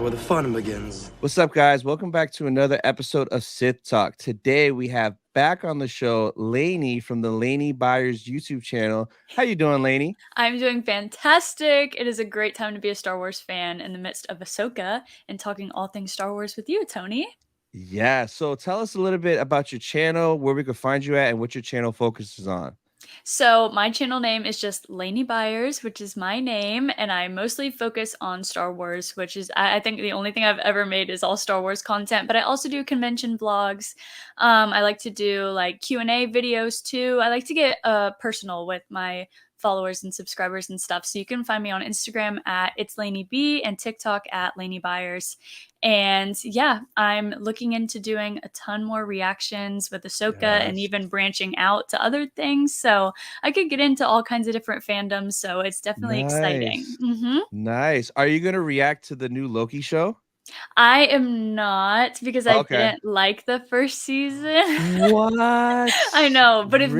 is where the fun begins. What's up, guys? Welcome back to another episode of Sith Talk. Today we have back on the show Laney from the Laney Byers YouTube channel. How you doing, Laney? I'm doing fantastic. It is a great time to be a Star Wars fan in the midst of Ahsoka and talking all things Star Wars with you, Tony. Yeah, so tell us a little bit about your channel, where we can find you at, and what your channel focuses on. So my channel name is just Laney Byers, which is my name, and I mostly focus on Star Wars, which is I think the only thing I've ever made is all Star Wars content. But I also do convention vlogs. I like to do like Q&A videos too. I like to get personal with my followers and subscribers and stuff. So you can find me on Instagram at It's Laney B and TikTok at Laney Byers. And yeah, I'm looking into doing a ton more reactions with Ahsoka and even branching out to other things. So I could get into all kinds of different fandoms. So it's definitely exciting. Nice. Are you going to react to the new Loki show? I am not, because I didn't like the first season. What? I know, but if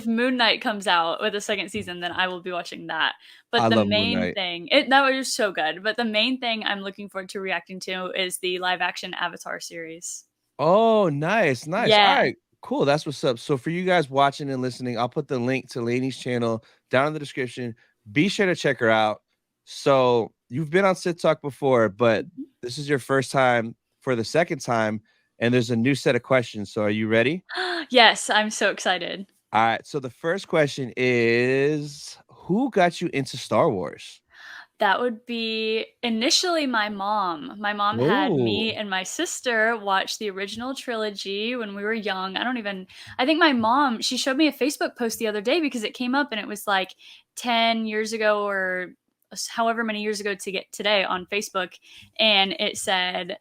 Moon Knight comes out with a second season, then I will be watching that. But the main thing, that was so good. But the main thing I'm looking forward to reacting to is the live action Avatar series. Oh, nice. Yeah. All right, cool. That's what's up. So for you guys watching and listening, I'll put the link to Laney's channel down in the description. Be sure to check her out. So you've been on Sith Talk before, but this is your first time for the second time, and there's a new set of questions. So are you ready? Yes, I'm so excited. All right. So the first question is, who got you into Star Wars? That would be initially my mom. My mom had me and my sister watch the original trilogy when we were young. I think my mom, she showed me a Facebook post the other day because it came up and it was like 10 years ago or however many years ago to get today on Facebook. And it said,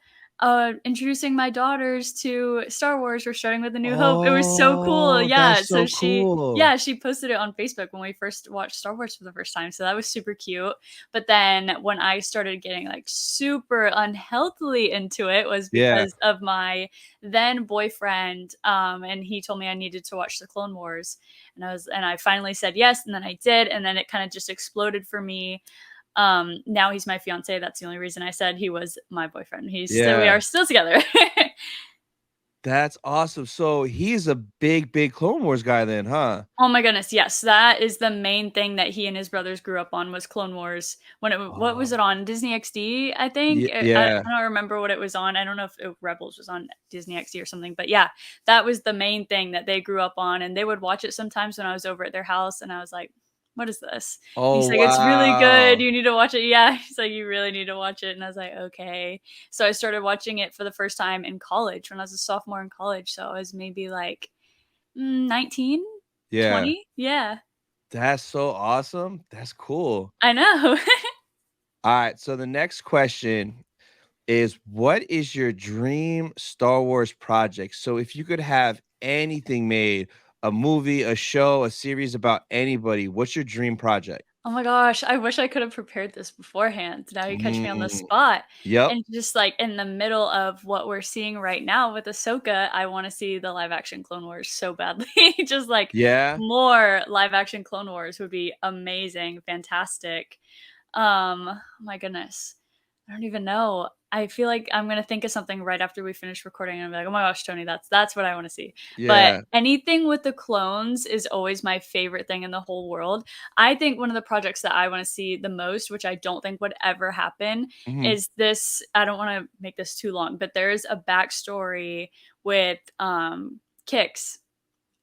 introducing my daughters to Star Wars. We're starting with A New Hope. It was so cool. Yeah. So she posted it on Facebook when we first watched Star Wars for the first time. So that was super cute. But then when I started getting like super unhealthily into it was because of my then boyfriend. And he told me I needed to watch the Clone Wars. And I finally said yes. And then I did. And then it kind of just exploded for me. Now he's my fiance. That's the only reason I said he was my boyfriend. We are still together. That's awesome. So he's a big Clone Wars guy then, huh? Oh my goodness, yes. That is the main thing that he and his brothers grew up on was Clone Wars. What was it on? Disney XD, I think? I don't remember what it was on. I don't know if Rebels was on Disney XD or something. But yeah, that was the main thing that they grew up on. And they would watch it sometimes when I was over at their house. And I was like, what is this? He's like, it's really good. You need to watch it. Yeah. He's like, you really need to watch it. And I was like, okay. So I started watching it for the first time in college when I was a sophomore in college. So I was maybe like 19, 20. Yeah. That's so awesome. That's cool. I know. All right. So the next question is, what is your dream Star Wars project? So if you could have anything made, a movie, a show, a series about anybody, what's your dream project? Oh my gosh, I wish I could have prepared this beforehand. Now you catch me on the spot. Yep. And just like in the middle of what we're seeing right now with Ahsoka, I want to see the live action Clone Wars so badly. Just like more live action Clone Wars would be amazing, fantastic. My goodness. I don't even know. I feel like I'm going to think of something right after we finish recording and I'm like, oh my gosh, Tony, that's what I want to see. But anything with the clones is always my favorite thing in the whole world. I think one of the projects that I want to see the most, which I don't think would ever happen, is this. I don't want to make this too long, but there's a backstory with Kix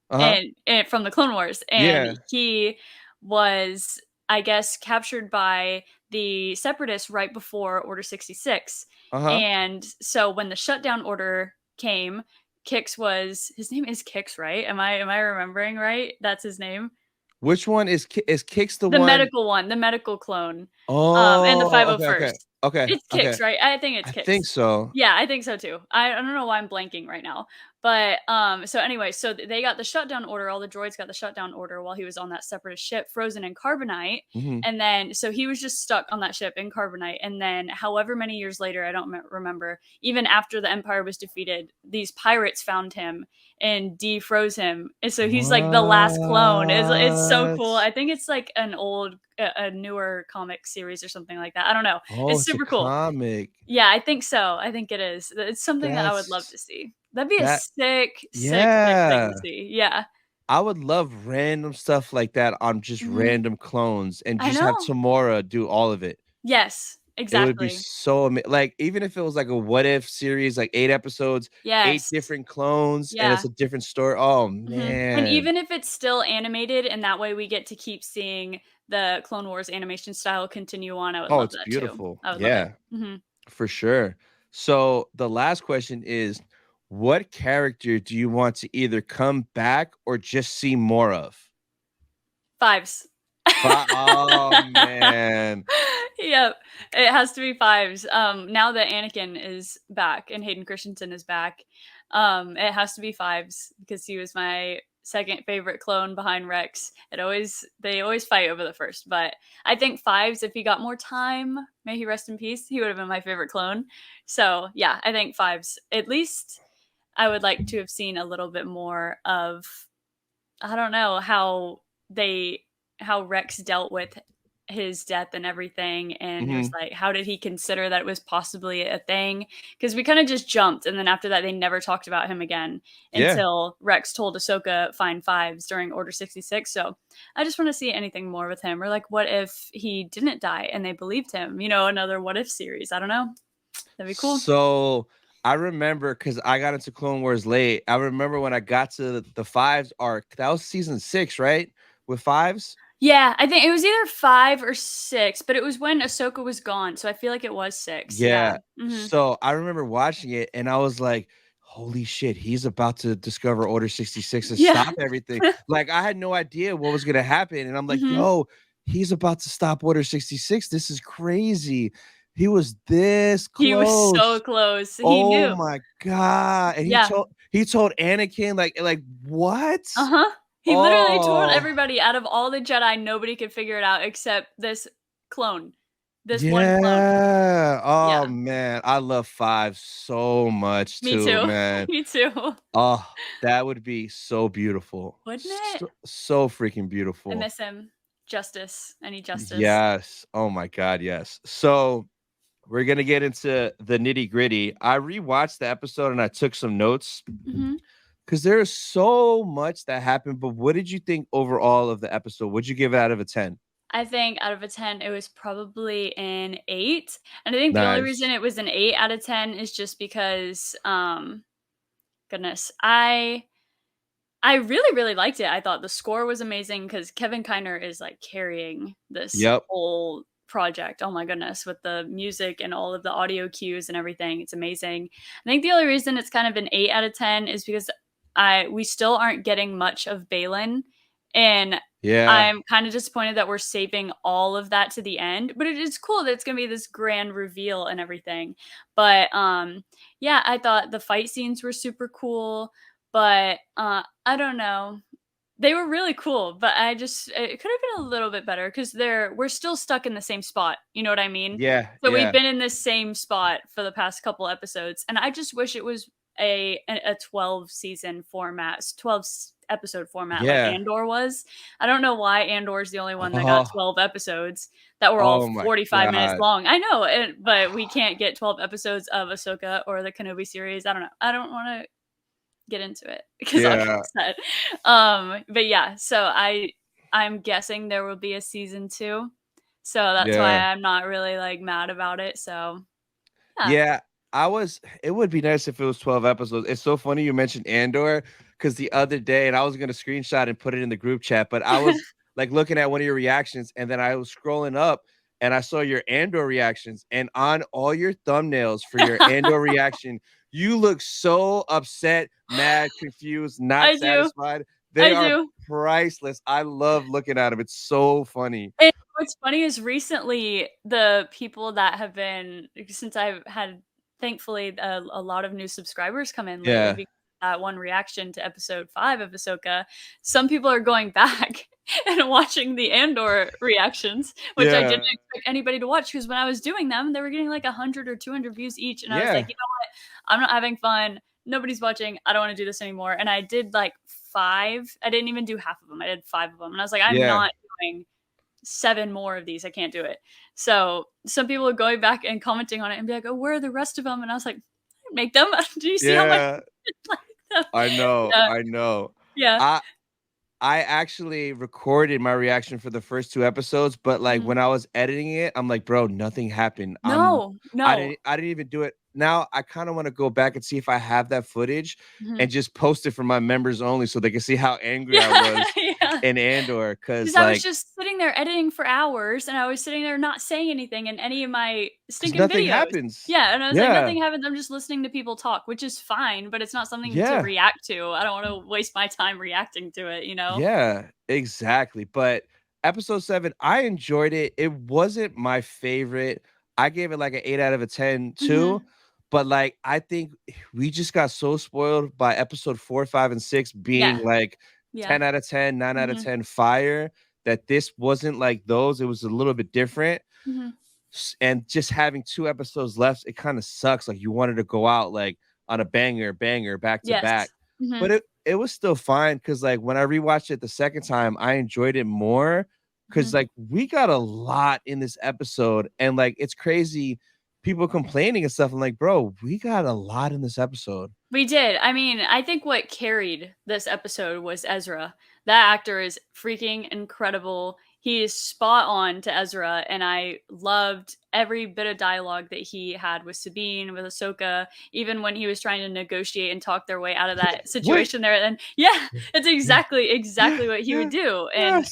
and from the Clone Wars. And he was, I guess, captured by the Separatists right before Order 66. And so when the shutdown order came, his name is Kix, right? Am I remembering right? That's his name. Which one is Kix the one? The medical one, the medical clone. And the 501st. Okay. It's Kix, right? I think it's Kix. I think so. Yeah, I think so too. I don't know why I'm blanking right now. But so anyway, so they got the shutdown order. All the droids got the shutdown order while he was on that Separatist ship, frozen in carbonite. And then so he was just stuck on that ship in carbonite. And then however many years later, I don't remember, even after the Empire was defeated, these pirates found him and defroze him. And so he's like the last clone. It's so cool. I think it's like an old a newer comic series or something like that. I don't know. Oh, It's it's a super cool. comic. Yeah, I think so. I think it is. It's something that I would love That's to see. That'd be a that sick, sick, sick thing to yeah. see. Yeah. I would love random stuff like that on just Mhm. random clones and I just have know. Tamora do all of it. Yes, It would be exactly. so like, even if it was like a what if series, like 8 episodes, 8 Yes. different clones, and it's Yeah. a different story. Oh, And man. even if it's still animated and that way we get to keep seeing the Clone Wars animation style continue on, I would Oh, love it's that too. beautiful. I would love it. Yeah, Mhm. for sure. So, the last question is, what character do you want to either come back or just see more of? Fives. Oh, man. Yep, it has to be fives. Now that Anakin is back and Hayden Christensen is back, it has to be fives because he was my second favorite clone behind Rex. They always fight over the first, but I think fives. If he got more time, may he rest in peace, he would have been my favorite clone. So yeah, I think fives. At least I would like to have seen a little bit more of, I don't know, how Rex dealt with his death and everything, and just Mhm. like how did he consider that it was possibly a thing? Because we kind of just jumped, and then after that, they never talked about him again Yeah. until Rex told Ahsoka find fives during Order 66. So I just want to see anything more with him, or like what if he didn't die and they believed him? Another what if series. I don't know. That'd be cool. So, I remember because I got into Clone Wars late. I remember when I got to the Fives arc, that was season 6, right? With Fives? Yeah, I think it was either 5 or 6, but it was when Ahsoka was gone, so I feel like it was 6, yeah. Yeah. Mhm. So, I remember watching it and I was like, "Holy shit, he's about to discover Order 66 and Yeah. stop everything." Like, I had no idea what was gonna happen, and I'm like, Mhm. "Yo, he's about to stop Order 66. This is crazy." He was this He was so close. close, he Oh knew. my god, and he Yeah. told he told Anakin, like, what? Uh-huh. He literally told Oh, everybody out of all the Jedi, nobody could figure it out except this clone. This one clone. yeah. Yeah. Oh, man, I love 5 so much Me too, too. man. Me too. Oh, that would be so beautiful. Wouldn't it? So freaking I beautiful. miss him. Justice. I need justice. Yes. Oh my god, yes. So, we're gonna get into the nitty-gritty. I rewatched the episode and I took some notes Mhm. because there is so much that happened, but what did you think overall of the episode? Would you give it out of a 10? I think out of a 10, it was probably an 8, and I think the only reason Nice. it was an 8 out of 10 is just because, goodness, I really, really liked it. I thought the score was amazing because Kevin Kiner is, like, carrying this Yep. whole project. Oh my goodness, with the music and all of the audio cues and everything, it's amazing. I think the only reason it's kind of an 8 out of 10 is because we still aren't getting much of Balin, and Yeah. I'm kinda disappointed that we're saving all of that to the end, but it is cool that it's gonna be this grand reveal and everything. But, yeah, I thought the fight scenes were super cool, but, I don't know. They were really cool, but it could have been a little bit better because we're still stuck in the same spot, you know what I mean? Yeah, So we've yeah. been in this same spot for the past couple episodes, and I just wish it was a 12 season format, 12 episode format like Yeah. Andor was. I don't know why Andor is the only one that got Oh, 12 episodes that were all oh my 45 minutes god. long. I know, but we can't get 12 episodes of Ahsoka or the Kenobi series. I don't know. I don't want to get into it because I'll get Yeah, upset. But yeah, so I'm guessing there will be a season 2. So that's why yeah. I'm not really like mad about it. So yeah. Yeah, it would be nice if it was 12 episodes. It's so funny you mentioned Andor because the other day, and I was gonna screenshot and put it in the group chat, but I was like looking at one of your reactions, and then I was scrolling up and I saw your Andor reactions, and on all your thumbnails for your Andor reaction, you look so upset, mad, confused, not I do. satisfied. They I are do. priceless. I love looking at them. It's so funny. And what's funny is recently the people that have been, since I've had thankfully a lot of new subscribers come in lately Yeah. because of that one reaction to episode 5 of Ahsoka, some people are going back and watching the Andor reactions, which I didn't Yeah. expect anybody to watch because when I was doing them, they were getting like 100 or 200 views each, and I was like, Yeah. you know what, I'm not having fun. Nobody's watching. I don't want to do this anymore. And I did like 5. I didn't even do half of them. I did 5 of them, and I was like, I'm Yeah. not doing 7 more of these. I can't do it. So some people are going back and commenting on it and be like, oh, where are the rest of them? And I was like, make them. Do you see how much like them? I know. I know. Yeah. I actually recorded my reaction for the first 2 episodes, but like when I was editing it, I'm like, bro, nothing happened. No. I didn't even do it. Now I kind of want to go back and see if I have that footage and just post it for my members only so they can see how angry I was in Andor. Because I was just sitting there editing for hours and I was sitting there not saying anything in any of my stinking nothing videos. Happens. Yeah, and I was like, nothing happens. I'm just listening to people talk, which is fine, but it's not something to react to. I don't want to waste my time reacting to it, you know? Yeah, exactly. But episode 7, I enjoyed it. It wasn't my favorite. I gave it like an 8 out of a 10 too. But like, I think we just got so spoiled by episode 4, 5, and 6 being like 10 out of 10, 9 out of 10 fire, that this wasn't like those. It was a little bit different. And just having 2 episodes left, it kind of sucks. Like you wanted to go out like on a banger back to back. But it was still fine because like when I rewatched it the second time, I enjoyed it more because like we got a lot in this episode, and like it's crazy people complaining and stuff. I'm like, bro, we got a lot in this episode. We did. I mean, I think what carried this episode was Ezra. That actor is freaking incredible. He is spot on to Ezra, and I loved every bit of dialogue that he had with Sabine, with Ahsoka, even when he was trying to negotiate and talk their way out of that situation there. And yeah, it's exactly what he would do. And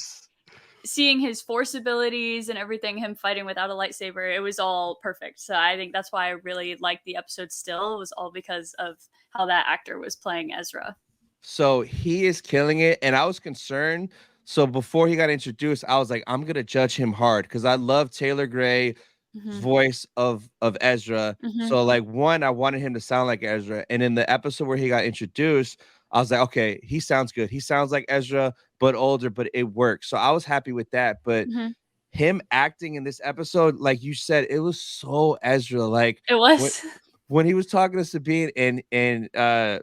seeing his force abilities and everything, him fighting without a lightsaber, it was all perfect. So I think that's why I really liked the episode still. It was all because of how that actor was playing Ezra. So he is killing it, and I was concerned. So before he got introduced, I was like, I'm gonna judge him hard because I love Taylor Gray's voice of Ezra. So like one, I wanted him to sound like Ezra, and in the episode where he got introduced, I was like, okay, he sounds good. He sounds like Ezra, but older, but it works. So I was happy with that. But him acting in this episode, like you said, it was so Ezra. Like it was. When he was talking to Sabine and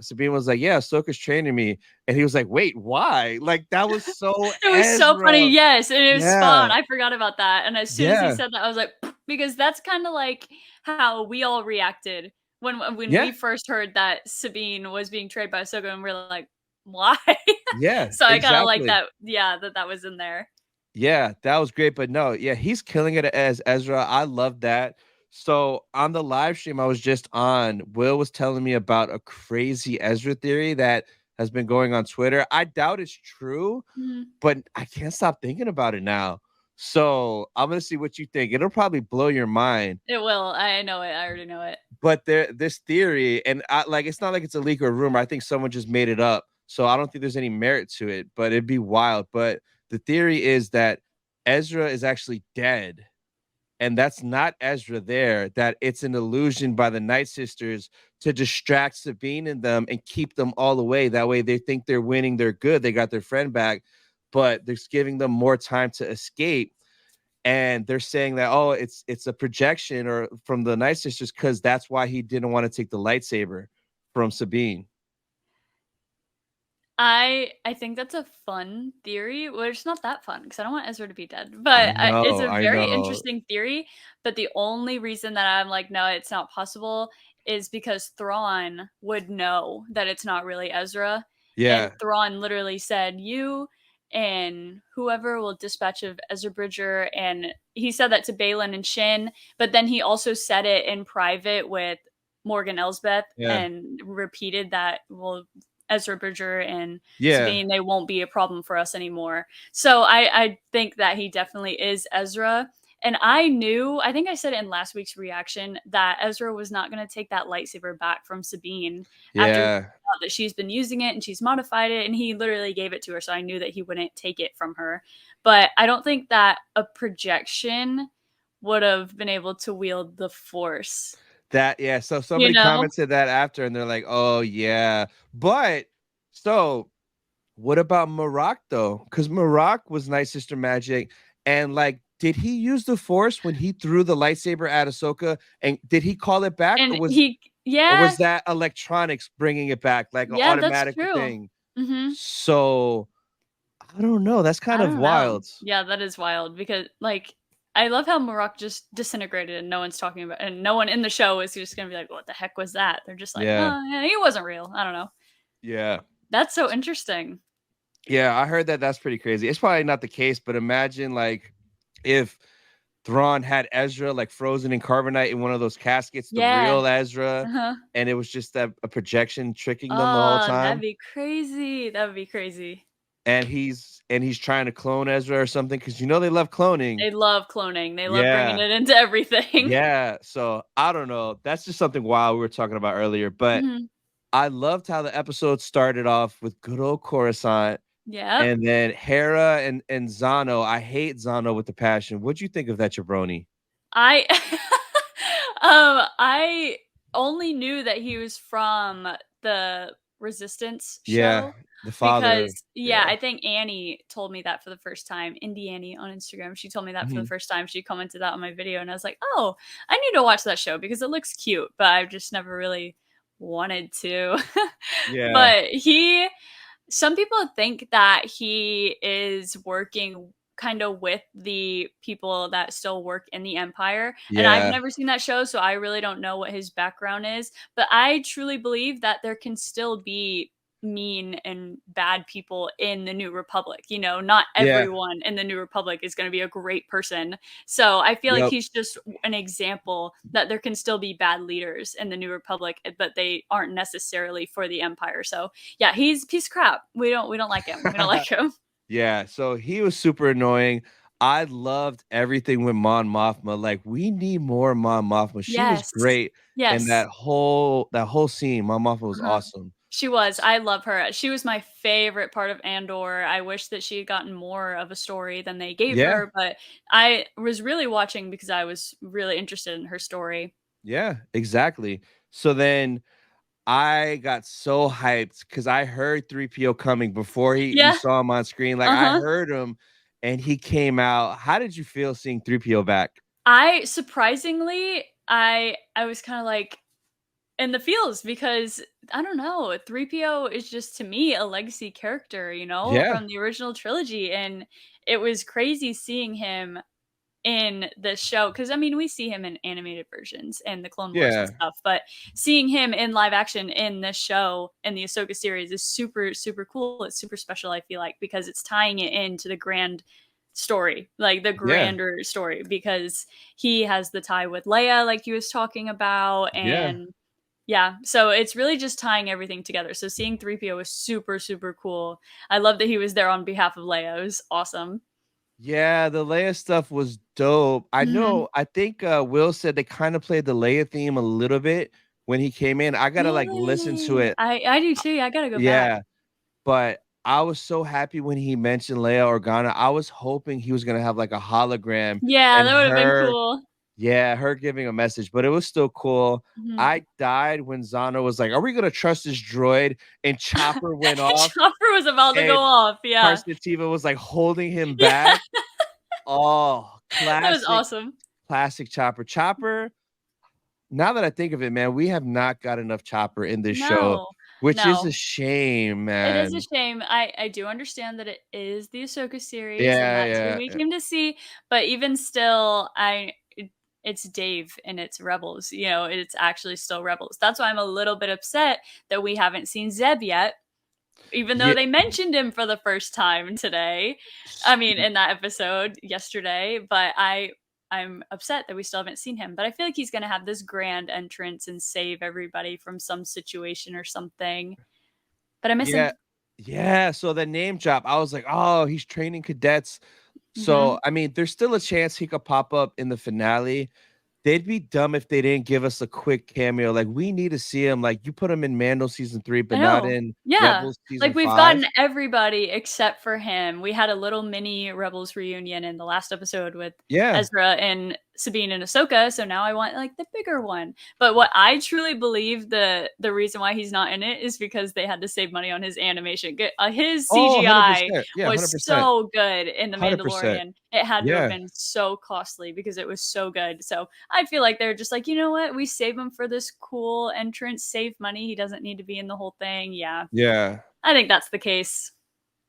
Sabine was like, yeah, Ahsoka's training me. And he was like, wait, why? Like that was so it was Ezra. So funny. Yes. And it was spot on. I forgot about that. And as soon as he said that, I was like, because that's kind of like how we all reacted when we first heard that Sabine was being trained by Ahsoka, and we're like, why? Yeah. So I kind of like that. Yeah, that was in there. Yeah, that was great. But no, yeah, he's killing it as Ezra. I love that. So on the live stream I was just on, Will was telling me about a crazy Ezra theory that has been going on Twitter. I doubt it's true, but I can't stop thinking about it now. So I'm gonna see what you think. It'll probably blow your mind. It will. I know it. I already know it. But this theory, and like it's not like it's a leak or a rumor. I think someone just made it up. So I don't think there's any merit to it, but it'd be wild. But the theory is that Ezra is actually dead. And that's not Ezra there, that it's an illusion by the Night Sisters to distract Sabine and them and keep them all away. That way they think they're winning, they're good, they got their friend back, but they're giving them more time to escape. And they're saying that, oh, it's a projection or from the Night Sisters because that's why he didn't want to take the lightsaber from Sabine. I think that's a fun theory. Well, it's not that fun because I don't want Ezra to be dead. But it's a very interesting theory. But the only reason that I'm like, no, it's not possible is because Thrawn would know that it's not really Ezra. Yeah. And Thrawn literally said, you and whoever will dispatch of Ezra Bridger. And he said that to Baylan and Shin. But then he also said it in private with Morgan Elsbeth and repeated that, well, Ezra Bridger and Sabine, they won't be a problem for us anymore. So I think that he definitely is Ezra. And I think I said it in last week's reaction, that Ezra was not going to take that lightsaber back from Sabine after that she's been using it and she's modified it. And he literally gave it to her. So I knew that he wouldn't take it from her. But I don't think that a projection would have been able to wield the Force. So somebody commented that after and they're like, oh yeah. But so what about Marok though? Because Marok was Night Sister magic, and like, did he use the Force when he threw the lightsaber at Ahsoka? And did he call it back? And or was that electronics bringing it back, like an automatic thing? So I don't know. That's kind I of don't know. wild. Yeah, that is wild because, like, I love how Marok just disintegrated and no one's talking about, and no one in the show is just gonna be like, "What the heck was that?" They're just like, Yeah. "Oh, yeah, he wasn't real." I don't know. Yeah. That's so interesting. Yeah, I heard that. That's pretty crazy. It's probably not the case, but imagine like if Thrawn had Ezra like frozen in carbonite in one of those caskets, the Yeah. real Ezra, Uh-huh. and it was just a projection tricking them the whole Oh, that'd time. be crazy. That would be crazy. And he's trying to clone Ezra or something because they love cloning. They love cloning. They love bringing Yeah. it into everything. Yeah. So I don't know. That's just something wild we were talking about earlier. But Mhm. I loved how the episode started off with good old Coruscant. Yep. And then Hera and Zano. I hate Zano with the passion. What'd you think of that jabroni? I I only knew that he was from the Resistance Yeah, show the father. because, yeah, Yeah. I think Annie told me that for the first time. Indie Annie on Instagram. She told me that for the Mhm. first time. She commented that on my video, and I was like, "Oh, I need to watch that show because it looks cute," but I've just never really wanted to. Yeah. But some people think that he is working kind of with the people that still work in the Empire, and I've Yeah. never seen that show, so I really don't know what his background is, but I truly believe that there can still be mean and bad people in the New Republic. Not Yeah. everyone in the New Republic is going to be a great person. So I feel like Yep. he's just an example that there can still be bad leaders in the New Republic, but they aren't necessarily for the Empire. So yeah, he's a piece of crap. We don't like him. We don't like him. Yeah, so he was super annoying. I loved everything with Mon Mothma. Like, we need more Mon Mothma. She was Yes. great, and Yes. that whole scene, Mon Mothma was Uh-huh. awesome. She was. I love her. She was my favorite part of Andor. I wish that she had gotten more of a story than they gave Yeah, her, but I was really watching because I was really interested in her story. yeah, exactly. So then I got so hyped because I heard 3PO coming before we Yeah. saw him on screen. Like, I Uh-huh. heard him and he came out. How did you feel seeing 3PO back? I surprisingly, I was kind of like in the feels because I don't know, 3PO is just to me a legacy character, Yeah, from the original trilogy, and it was crazy seeing him in the show because I mean we see him in animated versions and the Clone Wars and yeah, stuff, but seeing him in live action in this show in the Ahsoka series is super super cool. It's super special. I feel like because it's tying it into the grand story, like the yeah, grander story, because he has the tie with Leia, like he was talking about, yeah. and yeah, so it's really just tying everything together. So seeing 3PO was super super cool. I love that he was there on behalf of Leia. It was awesome. Yeah, the Leia stuff was dope. Mhm. I think, Will said they kinda played the Leia theme a little bit when he came in. I gotta, like, listen to Really? it. I do too, yeah, I gotta go back. Yeah, but I was so happy when he mentioned Leia Organa. I was hoping he was gonna have, like, a hologram Yeah, and that would've been her cool. yeah, her giving a message, but it was still cool. Mhm. I died when Zano was like, "Are we gonna trust this droid?" And Chopper went off, Chopper was about to go and off, yeah. Carson Teva was, like, holding him Yeah, back. Oh, that was classic. awesome. Classic Chopper. Chopper, now that I think of it, man, we have not got enough Chopper in this show, No, which is a no. shame, It is a man. shame. I do understand that it is the Ahsoka series, and Yeah, that's who yeah, we yeah. came to see, but even still, it's Dave and it's Rebels, it's actually still Rebels. That's why I'm a little bit upset that we haven't seen Zeb yet, even though Yeah, they mentioned him for the first time today. I s mean, in that episode yesterday, but I'm upset that we still haven't seen him. But I feel like he's gonna have this grand entrance and save everybody from some situation or something. But I miss yeah, him. yeah, so the name drop, I was like, "Oh, he's training cadets." So, Mhm. I mean, there's still a chance he could pop up in the finale. They'd be dumb if they didn't give us a quick cameo. Like, we need to see him. Like, you put him in Mando season 3, I but not know. in Yeah. Rebels season Like, we've 5. gotten everybody except for him. We had a little mini Rebels reunion in the last episode with Yeah, Ezra and Sabine and Ahsoka, so now I want, like, the bigger one. But what I truly believe the reason why he's not in it is because they had to save money on his animation. His oh, CGI 100%. Yeah, was 100%. so good in The 100%. Mandalorian. It had to have Yeah, been so costly because it was so good. So, I feel like they're just like, "You know what? We save him for this cool entrance, save money. He doesn't need to be in the whole thing." Yeah. yeah. I think that's the case.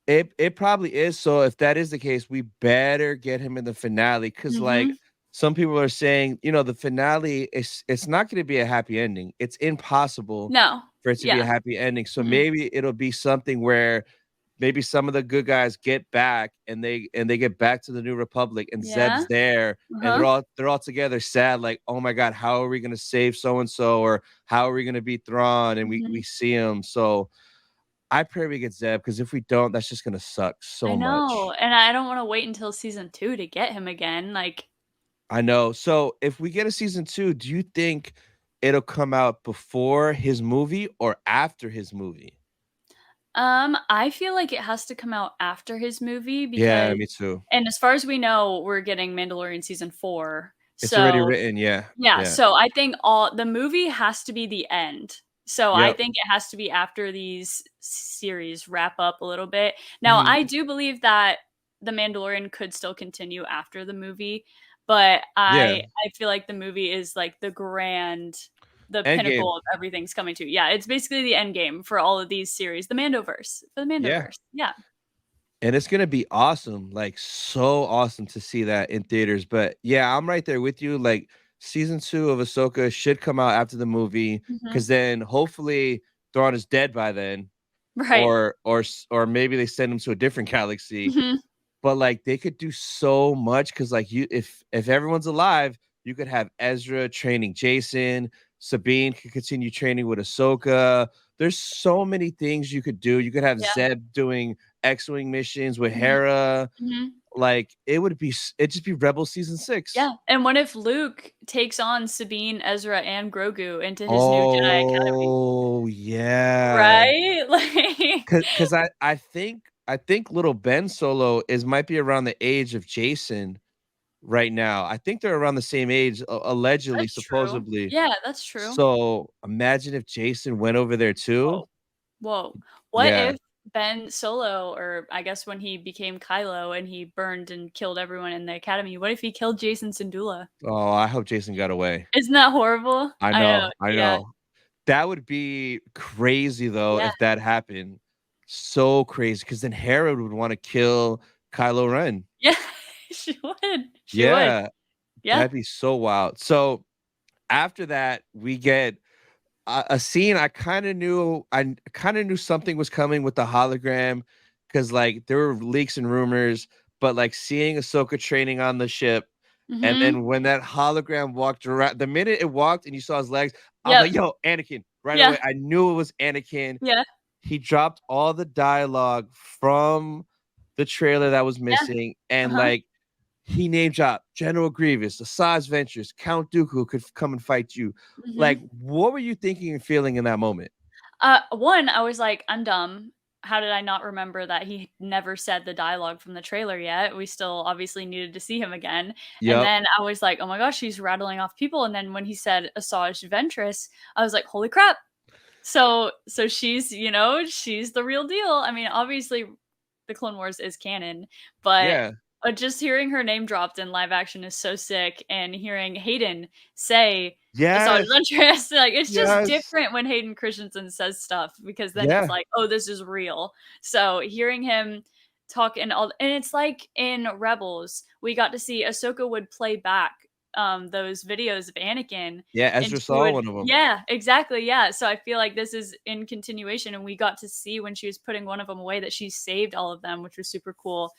It probably is. So if that is the case, we better get him in the finale, because like some people are saying, you know, the finale it's not going to be a happy ending. It's impossible No. for it to be a happy ending. So maybe it'll be something where maybe some of the good guys get back and they get back to the New Republic, and Zeb's there, and they're all together sad, like, oh my god, how are we gonna save so and so, or how are we gonna beat Thrawn? And we see him. So I pray we get Zeb, because if we don't, that's just gonna suck so I know, much. and I don't want to wait until season 2 to get him again. Like, I know. So if we get a season 2, do you think it'll come out before his movie or after his movie? I feel like it has to come out after his movie Yeah, because, me too. and as far as we know, we're getting Mandalorian season 4. It's already So, written. Yeah. yeah, Yeah. so I think the movie has to be the end. So I Yep. think it has to be after these series wrap up a little bit. Now, I do believe that The Mandalorian could still continue after the movie, but Yeah. I feel like the movie is like the Endgame. pinnacle of everything's coming to. Yeah, it's basically the end game for all of these series. The Mandoverse. For the Yeah. Mandoverse. Yeah. And it's gonna be awesome, like so awesome to see that in theaters. But yeah, I'm right there with you. Like season 2 of Ahsoka should come out after the movie, because then hopefully Thrawn is dead by then, Right. or maybe they send him to a different galaxy. But like they could do so much, because like if everyone's alive, you could have Ezra training Jason, Sabine could continue training with Ahsoka. There's so many things you could do. You could have Yeah. Zeb doing X-wing missions with Hera. Like it'd just be Rebel season 6. Yeah, and what if Luke takes on Sabine, Ezra, and Grogu into his new Jedi Academy? Oh yeah. Right? Like, Cause I think little Ben Solo might be around the age of Jason right now. I think they're around the same age, allegedly, that's true. supposedly. Yeah, that's true. So imagine if Jason went over there too. Whoa. Whoa. What Yeah. if Ben Solo, or I guess when he became Kylo and he burned and killed everyone in the academy, what if he killed Jason Syndulla? Oh, I hope Jason got away. Isn't that horrible? I I know. know. I Yeah. know. That would be crazy though Yeah. if that happened. So crazy, because then Herod would want to kill Kylo Ren. Yeah. She would. She would. Yeah, Yeah. that'd be so wild. So after that, we get a scene. I kind of knew something was coming with the hologram, because like there were leaks and rumors, but like seeing Ahsoka training on the ship, and then when that hologram walked around, the minute it walked and you saw his legs, I was like, yo, Anakin, right away. I knew it was Anakin. Yeah. He dropped all the dialogue from the trailer that was missing, and like he name dropped General Grievous, Asajj Ventress, Count Dooku could come and fight you. Like, what were you thinking and feeling in that moment? One, I was like, I'm dumb. How did I not remember that he never said the dialogue from the trailer yet? We still obviously needed to see him again. And then I was like, oh my gosh, he's rattling off people. And then when he said Asajj Ventress, I was like, holy crap. So she's, she's the real deal. I mean, obviously the Clone Wars is canon, but just hearing her name dropped in live action is so sick, and hearing Hayden say Asajj Ventress, like it's just different when Hayden Christensen says stuff, because then it's like, oh, this is real. So hearing him talk and it's like in Rebels, we got to see Ahsoka would play back those videos of Anakin. Yeah, Ezra saw one of them. Yeah, exactly. Yeah. So I feel like this is in continuation, and we got to see when she was putting one of them away that she saved all of them, which was super cool.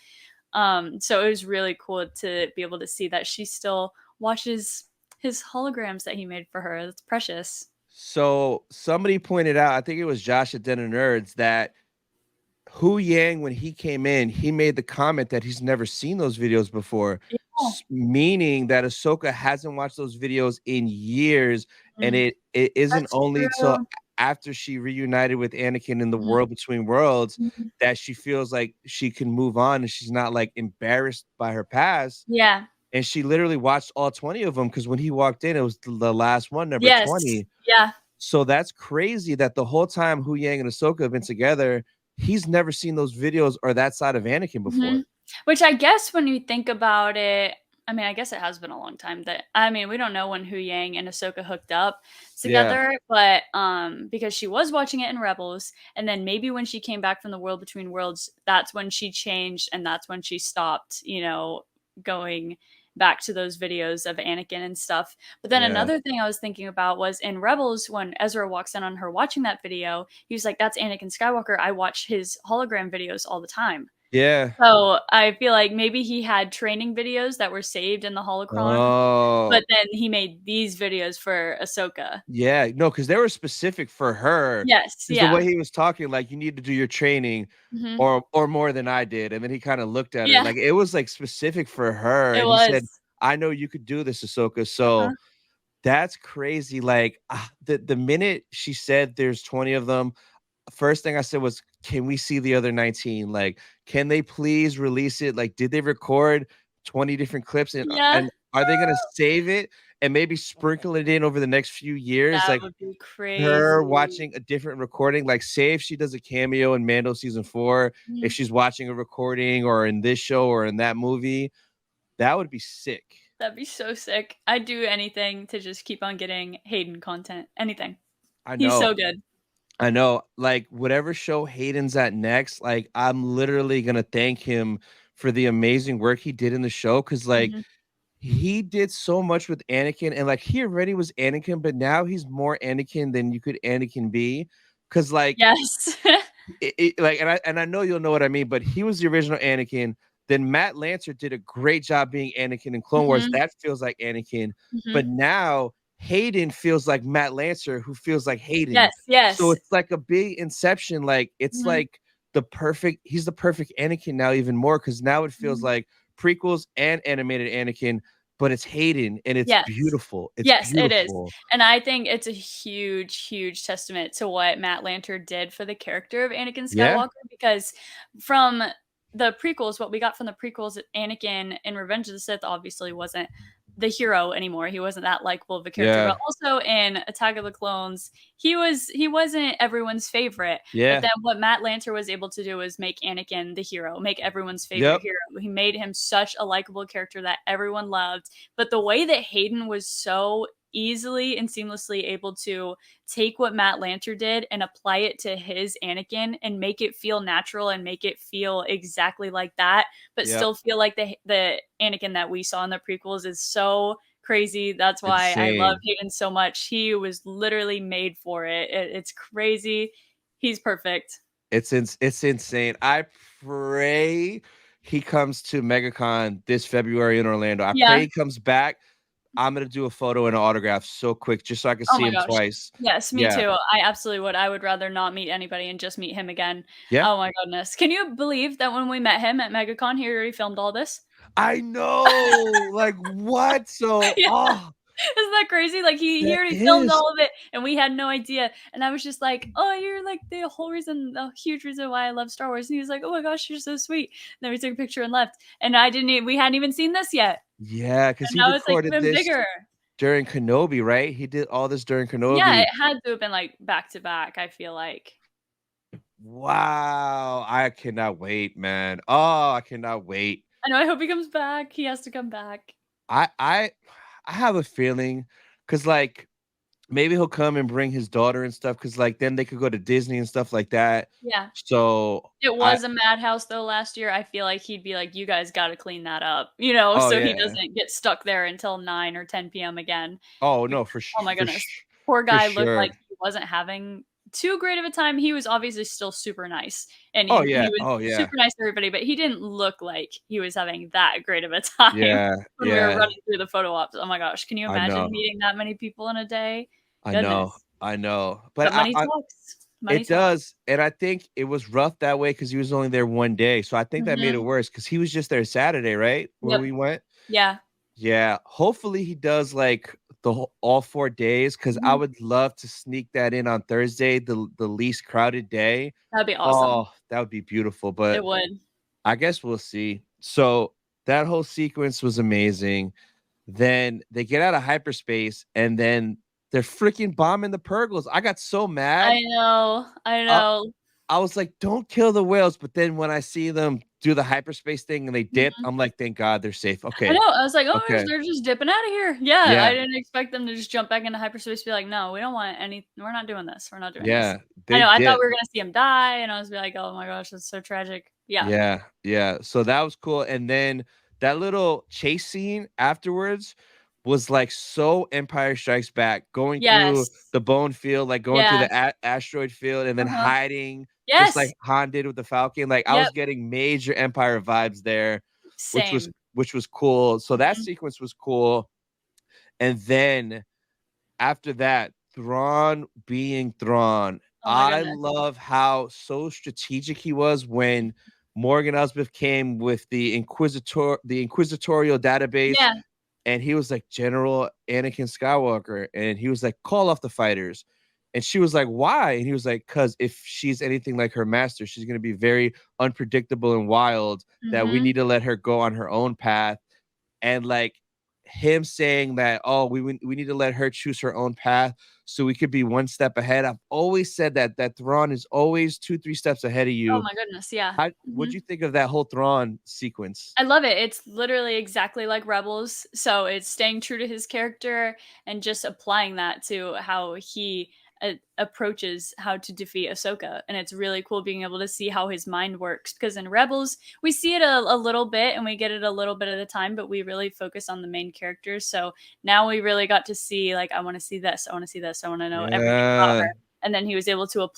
So it was really cool to be able to see that she still watches his holograms that he made for her. That's precious. So somebody pointed out, I think it was Josh at Den of Nerds, that Hu Yang, when he came in, he made the comment that he's never seen those videos before, meaning that Ahsoka hasn't watched those videos in years, and it isn't That's only until after she reunited with Anakin in the World Between Worlds that she feels like she can move on and she's not like embarrassed by her past. Yeah. And she literally watched all 20 of them, because when he walked in, it was the last one, number 20. Yeah. So that's crazy that the whole time Hu Yang and Ahsoka have been together, he's never seen those videos or that side of Anakin before. Which I guess when you think about it, I mean, I guess it has been a long time that I mean, we don't know when Hu Yang and Ahsoka hooked up Yeah. together, but because she was watching it in Rebels, and then maybe when she came back from the World Between Worlds, that's when she changed and that's when she stopped, you know, going back to those videos of Anakin and stuff. But then Yeah. another thing I was thinking about was in Rebels when Ezra walks in on her watching that video, he was like, "That's Anakin Skywalker. I watch his hologram videos all the time." Yeah. So, I feel like maybe he had training videos that were saved in the holocron, Oh. but then he made these videos for Ahsoka. Yeah, no, because they were specific for her. Yes, Because the way yeah. he was talking, like, "You need to do your training Mhm. or more than I did," and then he kinda looked at her, Yeah, like, it was, like, specific for her, it and he said, was. "I know you could do this, Ahsoka," Uh-huh. so that's crazy, like, the minute she said there's 20 of them, first thing I said was, "Can we see the other 19? Like, can they please release it? Like, did they record 20 different clips Yeah. and are they gonna save it and maybe sprinkle it in over the next few years?" That Like, would be her crazy. watching a different recording, like, say if she does a cameo in Mando season 4, if Mhm. she's watching a recording or in this show or in that movie, that would be sick. That'd be so sick. I'd do anything to just keep on getting Hayden content. Anything. I He's know. so good. I know, like, whatever show Hayden's at next, like, I'm literally gonna thank him for the amazing work he did in the show, because like, Mhm. he did so much with Anakin, and, like, he already was Anakin, but now he's more Anakin than you could Anakin be, because like, Yes. like, and I know you'll know what I mean, but he was the original Anakin, then Matt Lancer did a great job being Anakin in Clone Wars, Mhm. that feels like Anakin, but Mhm. now Hayden feels like Matt Lancer, who feels like Hayden. Yes, So yes. it's like a big inception, like, it's Mhm. like he's the perfect Anakin now even more, because now it feels Mhm. like prequels and animated Anakin, but it's Hayden, and it's Yes. beautiful, it's Yes, it is, beautiful. and I think it's a huge, huge testament to what Matt Lanter did for the character of Anakin Yeah, Skywalker, because from the prequels, what we got from the prequels, Anakin in Revenge of the Sith obviously wasn't the hero anymore, he wasn't that likable of a character, yeah, but also in Attack of the Clones, he wasn't everyone's favorite, but yeah, then what Matt Lanter was able to do was make Anakin the hero, make everyone's favorite yep, hero. He made him such a likable character that everyone loved, but the way that Hayden was so easily and seamlessly able to take what Matt Lanter did and apply it to his Anakin and make it feel natural and make it feel exactly like that, but yep, still feel like the Anakin that we saw in the prequels is so crazy. That's why I love insane. Hayden so much. He was literally made for it. It's crazy. He's perfect. It's insane. I pray he comes to MegaCon this February in Orlando. I pray Yeah. he comes back. I'm gonna do a photo and an autograph so quick just so I can Oh see my him gosh. twice. Yes, me Yeah. too. I absolutely would. I would rather not meet anybody and just meet him again. Yeah. Oh my goodness. Can you believe that when we met him at MegaCon, he already filmed all this? I know. Like, what? So, Yeah. oh, Isn't that crazy? Like, he that already filmed is. all of it, and we had no idea, and I was just like, "Oh, you're, like, the whole reason the huge reason why I love Star Wars," and he was like, "Oh my gosh, you're so sweet." And then we took a picture and left, and I didn't e we hadn't even seen this yet, Yeah, because and he now it's, like, recorded even this bigger. during Kenobi, right? He did all this during Yeah, Kenobi. it had to have been, like, back to back, I feel like. Wow. I cannot wait, man. Oh, I cannot wait. I know, I hope he comes back. He has to come back. I I I have a feeling, because like, maybe he'll come and bring his daughter and stuff, because like, then they could go to Disney and stuff like that. Yeah. So, It I was a madhouse, though, last year. I feel like he'd be like, "You guys gotta clean that up," you know, oh, so he yeah. doesn't get stuck there until 9 or 10 PM again. Oh, no, Because, oh my goodness, poor for guy looked sure. like he wasn't having too great of a time. He was obviously still super nice, and Oh, he yeah. was Oh, yeah. super nice to everybody, but he didn't look like he was having that great of a time Yeah, when we were yeah. running through the photo ops. Oh my gosh, can you I imagine know. meeting that many people in a day? I know. Goodness. I know. But But money talks. Money it talks. does, and I think it was rough that way because he was only there one day, so I think that made it Mhm. worse because he was just there Saturday, right? Where Yep. we went? Yeah. Yeah, hopefully he does, like, all 4 days, because I Mhm. would love to sneak that in on Thursday, the least crowded day. That'd be awesome. Oh, that would be beautiful, but It would. I guess we'll see. So, that whole sequence was amazing. Then they get out of hyperspace, and then they're freaking bombing the Purgles. I got so mad. I know, I I know. I was like, "Don't kill the whales," but then when I see them do the hyperspace thing and they dip, I'm like, thank God they're safe. Okay. I know. I was like, oh, Okay. they're just dipping out of here. Yeah, I didn't expect them to just jump back into hyperspace. Be like, no, we don't want any. We're not doing this. We're not doing this. I They know. I thought dip. we were gonna see him die, and I was like, oh my gosh, that's so tragic. Yeah. Yeah. So that was cool. And then that little chase scene afterwards was like so Empire Strikes Back, going through Yes. the bone field, like going through Yeah. the asteroid field and then hiding, just like Yes. Han did with the Falcon. Like I Yep. was getting major Empire vibes there, Same. which was cool. So that sequence was cool. And then after that, Thrawn being Thrawn. Oh my I goodness. love how so strategic he was when Morgan Elsbeth came with the inquisitorial database, Yeah. and he was like, General Anakin Skywalker, and he was like, call off the fighters. And she was like, why? And he was like, because if she's anything like her master, she's going to be very unpredictable and wild, that we need to let her go on her own path. And like him saying that, oh, we need to let her choose her own path so we could be one step ahead. I've always said that Thrawn is always 2-3 steps ahead of Oh you. my goodness, yeah. What'd you think of that whole Thrawn sequence? I love it. It's literally exactly like Rebels. So it's staying true to his character and just applying that to how he approaches how to defeat Ahsoka. And it's really cool being able to see how his mind works, because in Rebels, we see it a little bit and we get it a little bit at a time, but we really focus on the main characters. So now we really got to see, like, I want to see this. I want to see this. I want to know everything about her. And then he was able to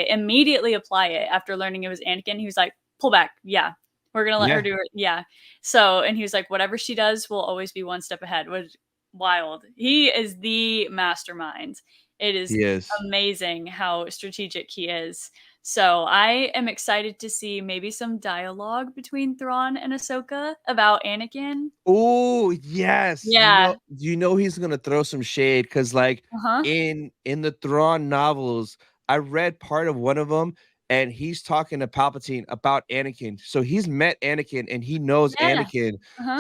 immediately apply it after learning it was Anakin. He was like, pull back. Yeah. We're going to let her do it. Yeah. So, and he was like, whatever she does will always be one step ahead. Which, wild. He is the mastermind. It is amazing how strategic he is. So I am excited to see maybe some dialogue between Thrawn and Ahsoka about Anakin. Oh, yes. Yeah. You know he's going to throw some shade, because like in the Thrawn novels, I read part of one of them, and he's talking to Palpatine about Anakin. So he's met Anakin and he knows Anakin.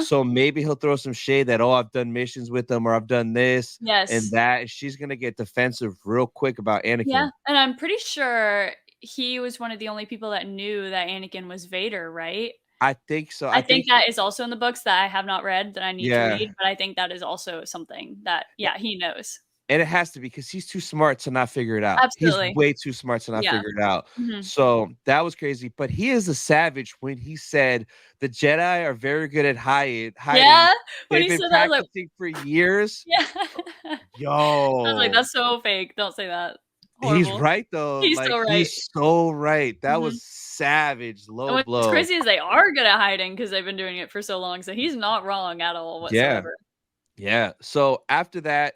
So maybe he'll throw some shade that, oh, I've done missions with him, or I've done this and that. And she's going to get defensive real quick about Anakin. Yeah. And I'm pretty sure he was one of the only people that knew that Anakin was Vader, right? I think so. I think that is also in the books that I have not read, that I need to read, but I think that is also something that, he knows. And it has to be, because he's too smart to not figure it out. Absolutely. He's way too smart to not figure it out. So that was crazy. But he is a savage when he said the Jedi are very good at hiding. Yeah. They've been practicing for years. Yeah. Yo. I was like, that's so fake. Don't say that. Horrible. He's right, though. He's so right. He's so right. That was savage. Low blow. What's crazy is they are good at hiding because they've been doing it for so long. So he's not wrong at all whatsoever. Yeah. So after that,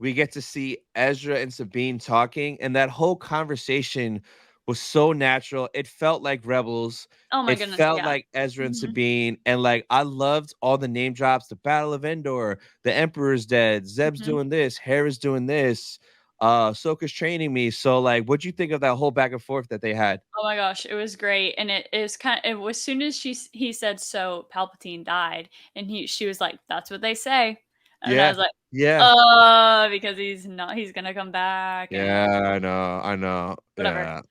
we get to see Ezra and Sabine talking, and that whole conversation was so natural. It felt like Rebels. Oh my goodness. It felt like Ezra and Sabine. And like, I loved all the name drops: the Battle of Endor, the Emperor's dead, Zeb's doing this, Hera's doing this, Ahsoka's training me. So like, what'd you think of that whole back and forth that they had? Oh my gosh, it was great. And it is as soon as he said, so Palpatine died, and she was like, that's what they say. And I was like, because he's gonna come back. I know. Whatever.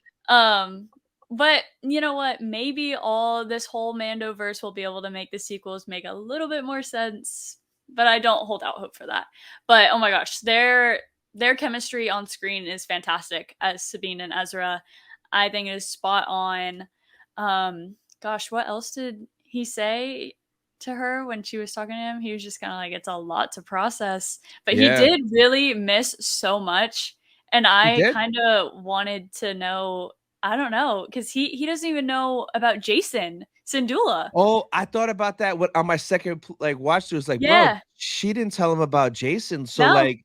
But you know what? Maybe all this whole Mandoverse will be able to make the sequels make a little bit more sense. But I don't hold out hope for that. But oh my gosh, their chemistry on screen is fantastic as Sabine and Ezra. I think it is spot on. Gosh, what else did he say to her when she was talking to him? He was just kind of like, it's a lot to process. But he did really miss so much. And I kind of wanted to know, I don't know, because he doesn't even know about Jason Syndulla. Oh, I thought about that on my second watch. It was like, bro, she didn't tell him about Jason. So like,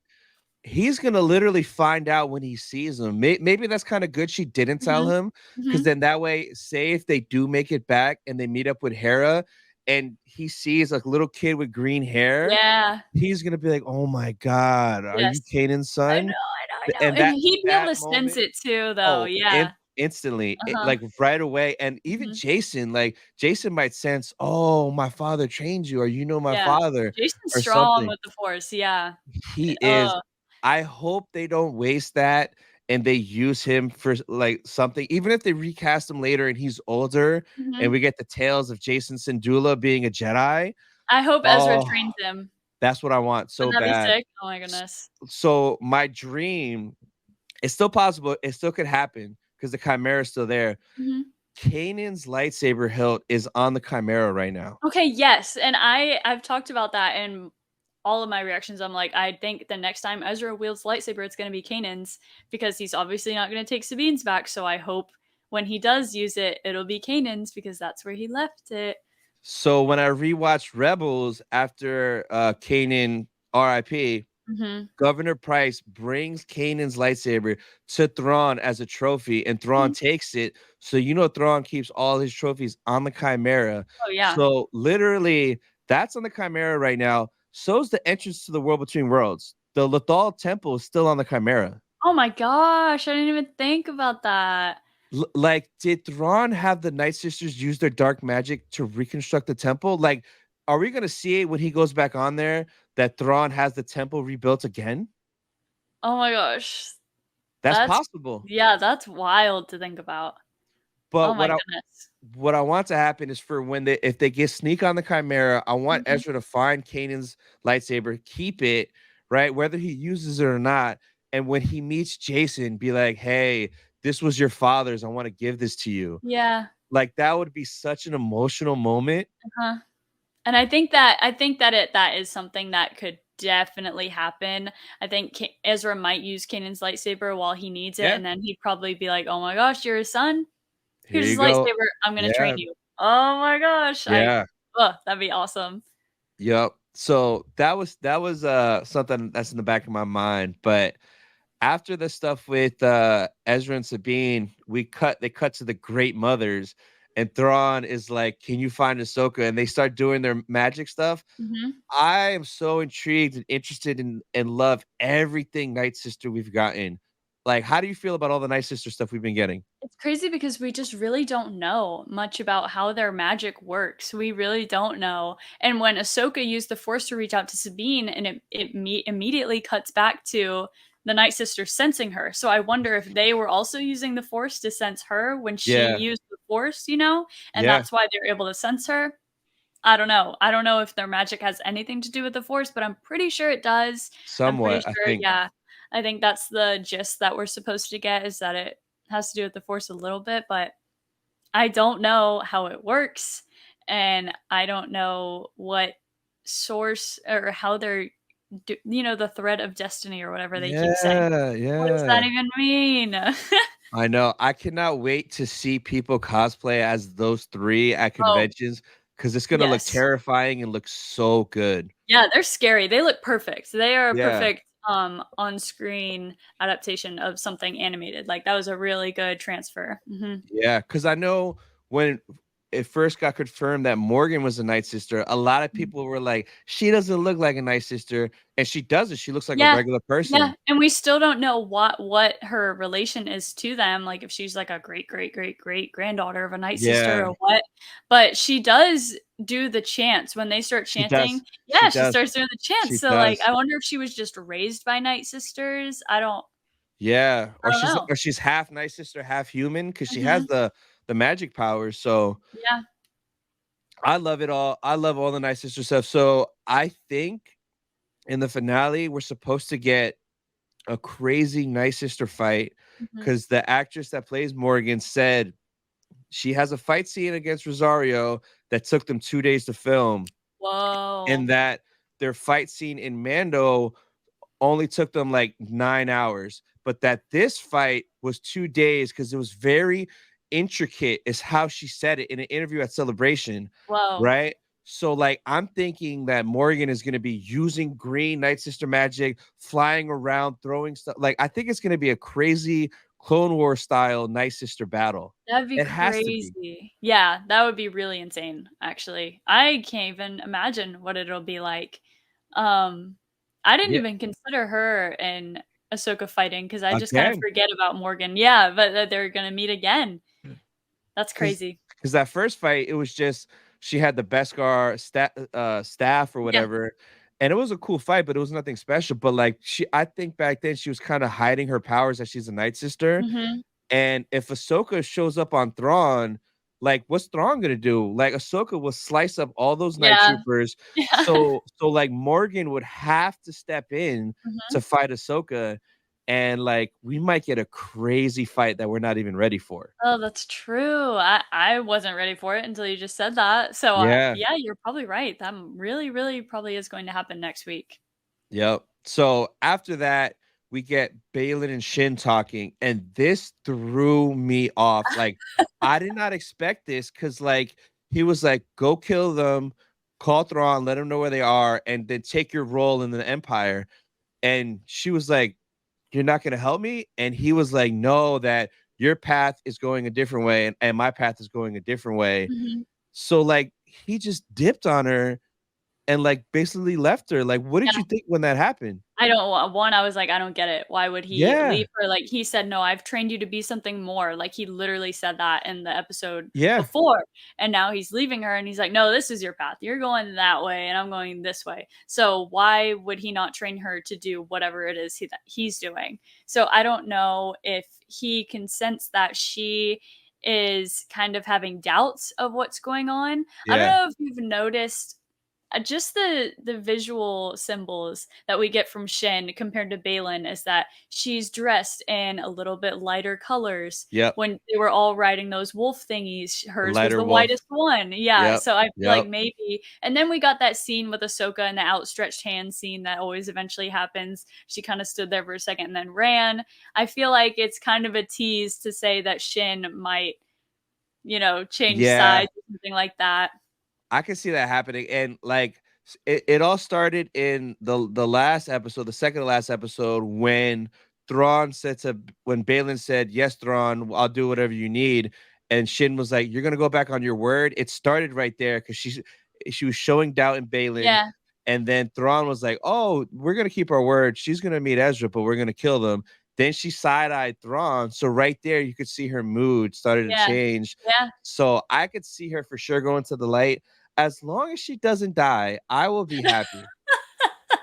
he's going to literally find out when he sees him. Maybe that's kind of good she didn't tell him, because then that way, say if they do make it back and they meet up with Hera and he sees like a little kid with green hair, he's going to be like, oh my God, are you Kanan's son? I know. And he'd be able to sense it too, though. Instantly, like right away. And even Jason might sense, oh, my father trained you, or you know my father. Jason's strong with the Force. He is. I hope they don't waste that and they use him for like something, even if they recast him later and he's older and we get the tales of Jason Syndulla being a Jedi. I hope Ezra trains him. That's what I want so Wouldn't that bad. be sick? Oh my goodness. So my dream, it's still possible. It still could happen because the Chimera is still there. Kanan's lightsaber hilt is on the Chimera right now. Okay, yes. And I've talked about that in all of my reactions. I'm like, I think the next time Ezra wields lightsaber, it's going to be Kanan's, because he's obviously not going to take Sabine's back. So I hope when he does use it, it'll be Kanan's, because that's where he left it. So when I rewatched Rebels after Kanan RIP, Governor Price brings Kanan's lightsaber to Thrawn as a trophy, and Thrawn takes it. So Thrawn keeps all his trophies on the Chimera. Oh yeah. So literally, that's on the Chimera right now. So's the entrance to the World Between Worlds. The Lothal Temple is still on the Chimera. Oh my gosh, I didn't even think about that. Like, did Thrawn have the Night Sisters use their dark magic to reconstruct the temple? Like, are we going to see it when he goes back on there that Thrawn has the temple rebuilt again? Oh my gosh. That's possible. Yeah, that's wild to think about. But oh my goodness. What I want to happen is for if they get sneak on the Chimera, I want Ezra to find Kanan's lightsaber, keep it, right? Whether he uses it or not. And when he meets Jason, be like, hey, this was your father's. I want to give this to you. Yeah. Like, that would be such an emotional moment. And I think that is something that could definitely happen. I think Ezra might use Kanan's lightsaber while he needs it, and then he'd probably be like, "Oh my gosh, you're his son. Here's his lightsaber. I'm gonna train you." Oh my gosh! Yeah. That'd be awesome. Yep. So that was something that's in the back of my mind. But after the stuff with Ezra and Sabine, they cut to the Great Mothers, and Thrawn is like, "Can you find Ahsoka?" And they start doing their magic stuff. I am so intrigued and interested in and love everything Night Sister we've gotten. Like, how do you feel about all the Night Sister stuff we've been getting? It's crazy because we just really don't know much about how their magic works. We really don't know. And when Ahsoka used the Force to reach out to Sabine, and it immediately cuts back to the Night Sister sensing her. So I wonder if they were also using the Force to sense her when she used the Force, and that's why they're able to sense her. I don't know. I don't know if their magic has anything to do with the Force, but I'm pretty sure it does. Somewhat, I'm pretty sure, yeah. I think that's the gist that we're supposed to get, is that it has to do with the Force a little bit, but I don't know how it works, and I don't know what source or how they're the thread of destiny or whatever they keep saying. What does that even mean? I know. I cannot wait to see people cosplay as those three at conventions, because it's gonna look terrifying and look so good. Yeah, they're scary. They look perfect. They are a perfect on-screen adaptation of something animated. Like, that was a really good transfer. Yeah, because I know when it first got confirmed that Morgan was a Night Sister, a lot of people were like, she doesn't look like a Night Sister, and she doesn't. She looks like a regular person. Yeah, and we still don't know what her relation is to them, like if she's like a great granddaughter of a Night Sister or what. But she does do the chants when they start chanting. She starts doing the chants. So like, I wonder if she was just raised by Night Sisters. I don't. Yeah, know. Or she's half Night Sister, half human, because she has the magic powers. So yeah, I love it all. I love all the Night Sister stuff. So I think in the finale, we're supposed to get a crazy Night Sister fight, because the actress that plays Morgan said she has a fight scene against Rosario that took them 2 days to film. Whoa. And that their fight scene in Mando only took them like 9 hours, but that this fight was 2 days because it was very intricate, is how she said it in an interview at Celebration. Whoa. Right? So like, I'm thinking that Morgan is going to be using green Night Sister magic, flying around, throwing stuff. Like, I think it's going to be a crazy Clone War style Night Sister battle. That'd be crazy. Yeah, that would be really insane, actually. I can't even imagine what it'll be like. I didn't even consider her and Ahsoka fighting, because I just kind of forget about Morgan. Yeah, but they're going to meet again. That's crazy. Because that first fight, it was just she had the Beskar staff or whatever, And it was a cool fight, but it was nothing special. But like I think back then she was kind of hiding her powers that she's a Night Sister. And if Ahsoka shows up on Thrawn, like what's Thrawn gonna do? Like Ahsoka will slice up all those Night Troopers. So like Morgan would have to step in to fight Ahsoka. And like we might get a crazy fight that we're not even ready for. Oh, that's true. I wasn't ready for it until you just said that. So Yeah, you're probably right. That really probably is going to happen next week. yep. So after that, we get Baylan and Shin talking, and this threw me off. Like, I did not expect this because, like, he was like, "Go kill them, call Thrawn, let them know where they are, and then take your role in the Empire." And she was like, "You're not going to help me," and he was like, "No, that your path is going a different way, and my path is going a different way." So, like, he just dipped on her and like basically left her. Like, what did you think when that happened? I was like, I don't get it. Why would he leave her? Like, he said, "No, I've trained you to be something more." Like, he literally said that in the episode before. And now he's leaving her and he's like, "No, this is your path. You're going that way and I'm going this way." So why would he not train her to do whatever it is he's doing? So I don't know if he can sense that she is kind of having doubts of what's going on. I don't know if you've noticed just the visual symbols that we get from Shin compared to Baylan is that she's dressed in a little bit lighter colors. When they were all riding those wolf thingies, hers was the whitest one. So I feel like maybe. And then we got that scene with Ahsoka and the outstretched hand scene that always eventually happens. She kind of stood there for a second and then ran. I feel like it's kind of a tease to say that Shin might, change sides or something like that. I can see that happening. And like it all started in the last episode, the second to last episode, when Baylan said, "Yes, Thrawn, I'll do whatever you need." And Shin was like, "You're gonna go back on your word." It started right there because she was showing doubt in Baylan. And then Thrawn was like, "Oh, we're gonna keep our word. She's gonna meet Ezra, but we're gonna kill them." Then she side-eyed Thrawn. So right there, you could see her mood started to change. So I could see her for sure going to the light. As long as she doesn't die, I will be happy.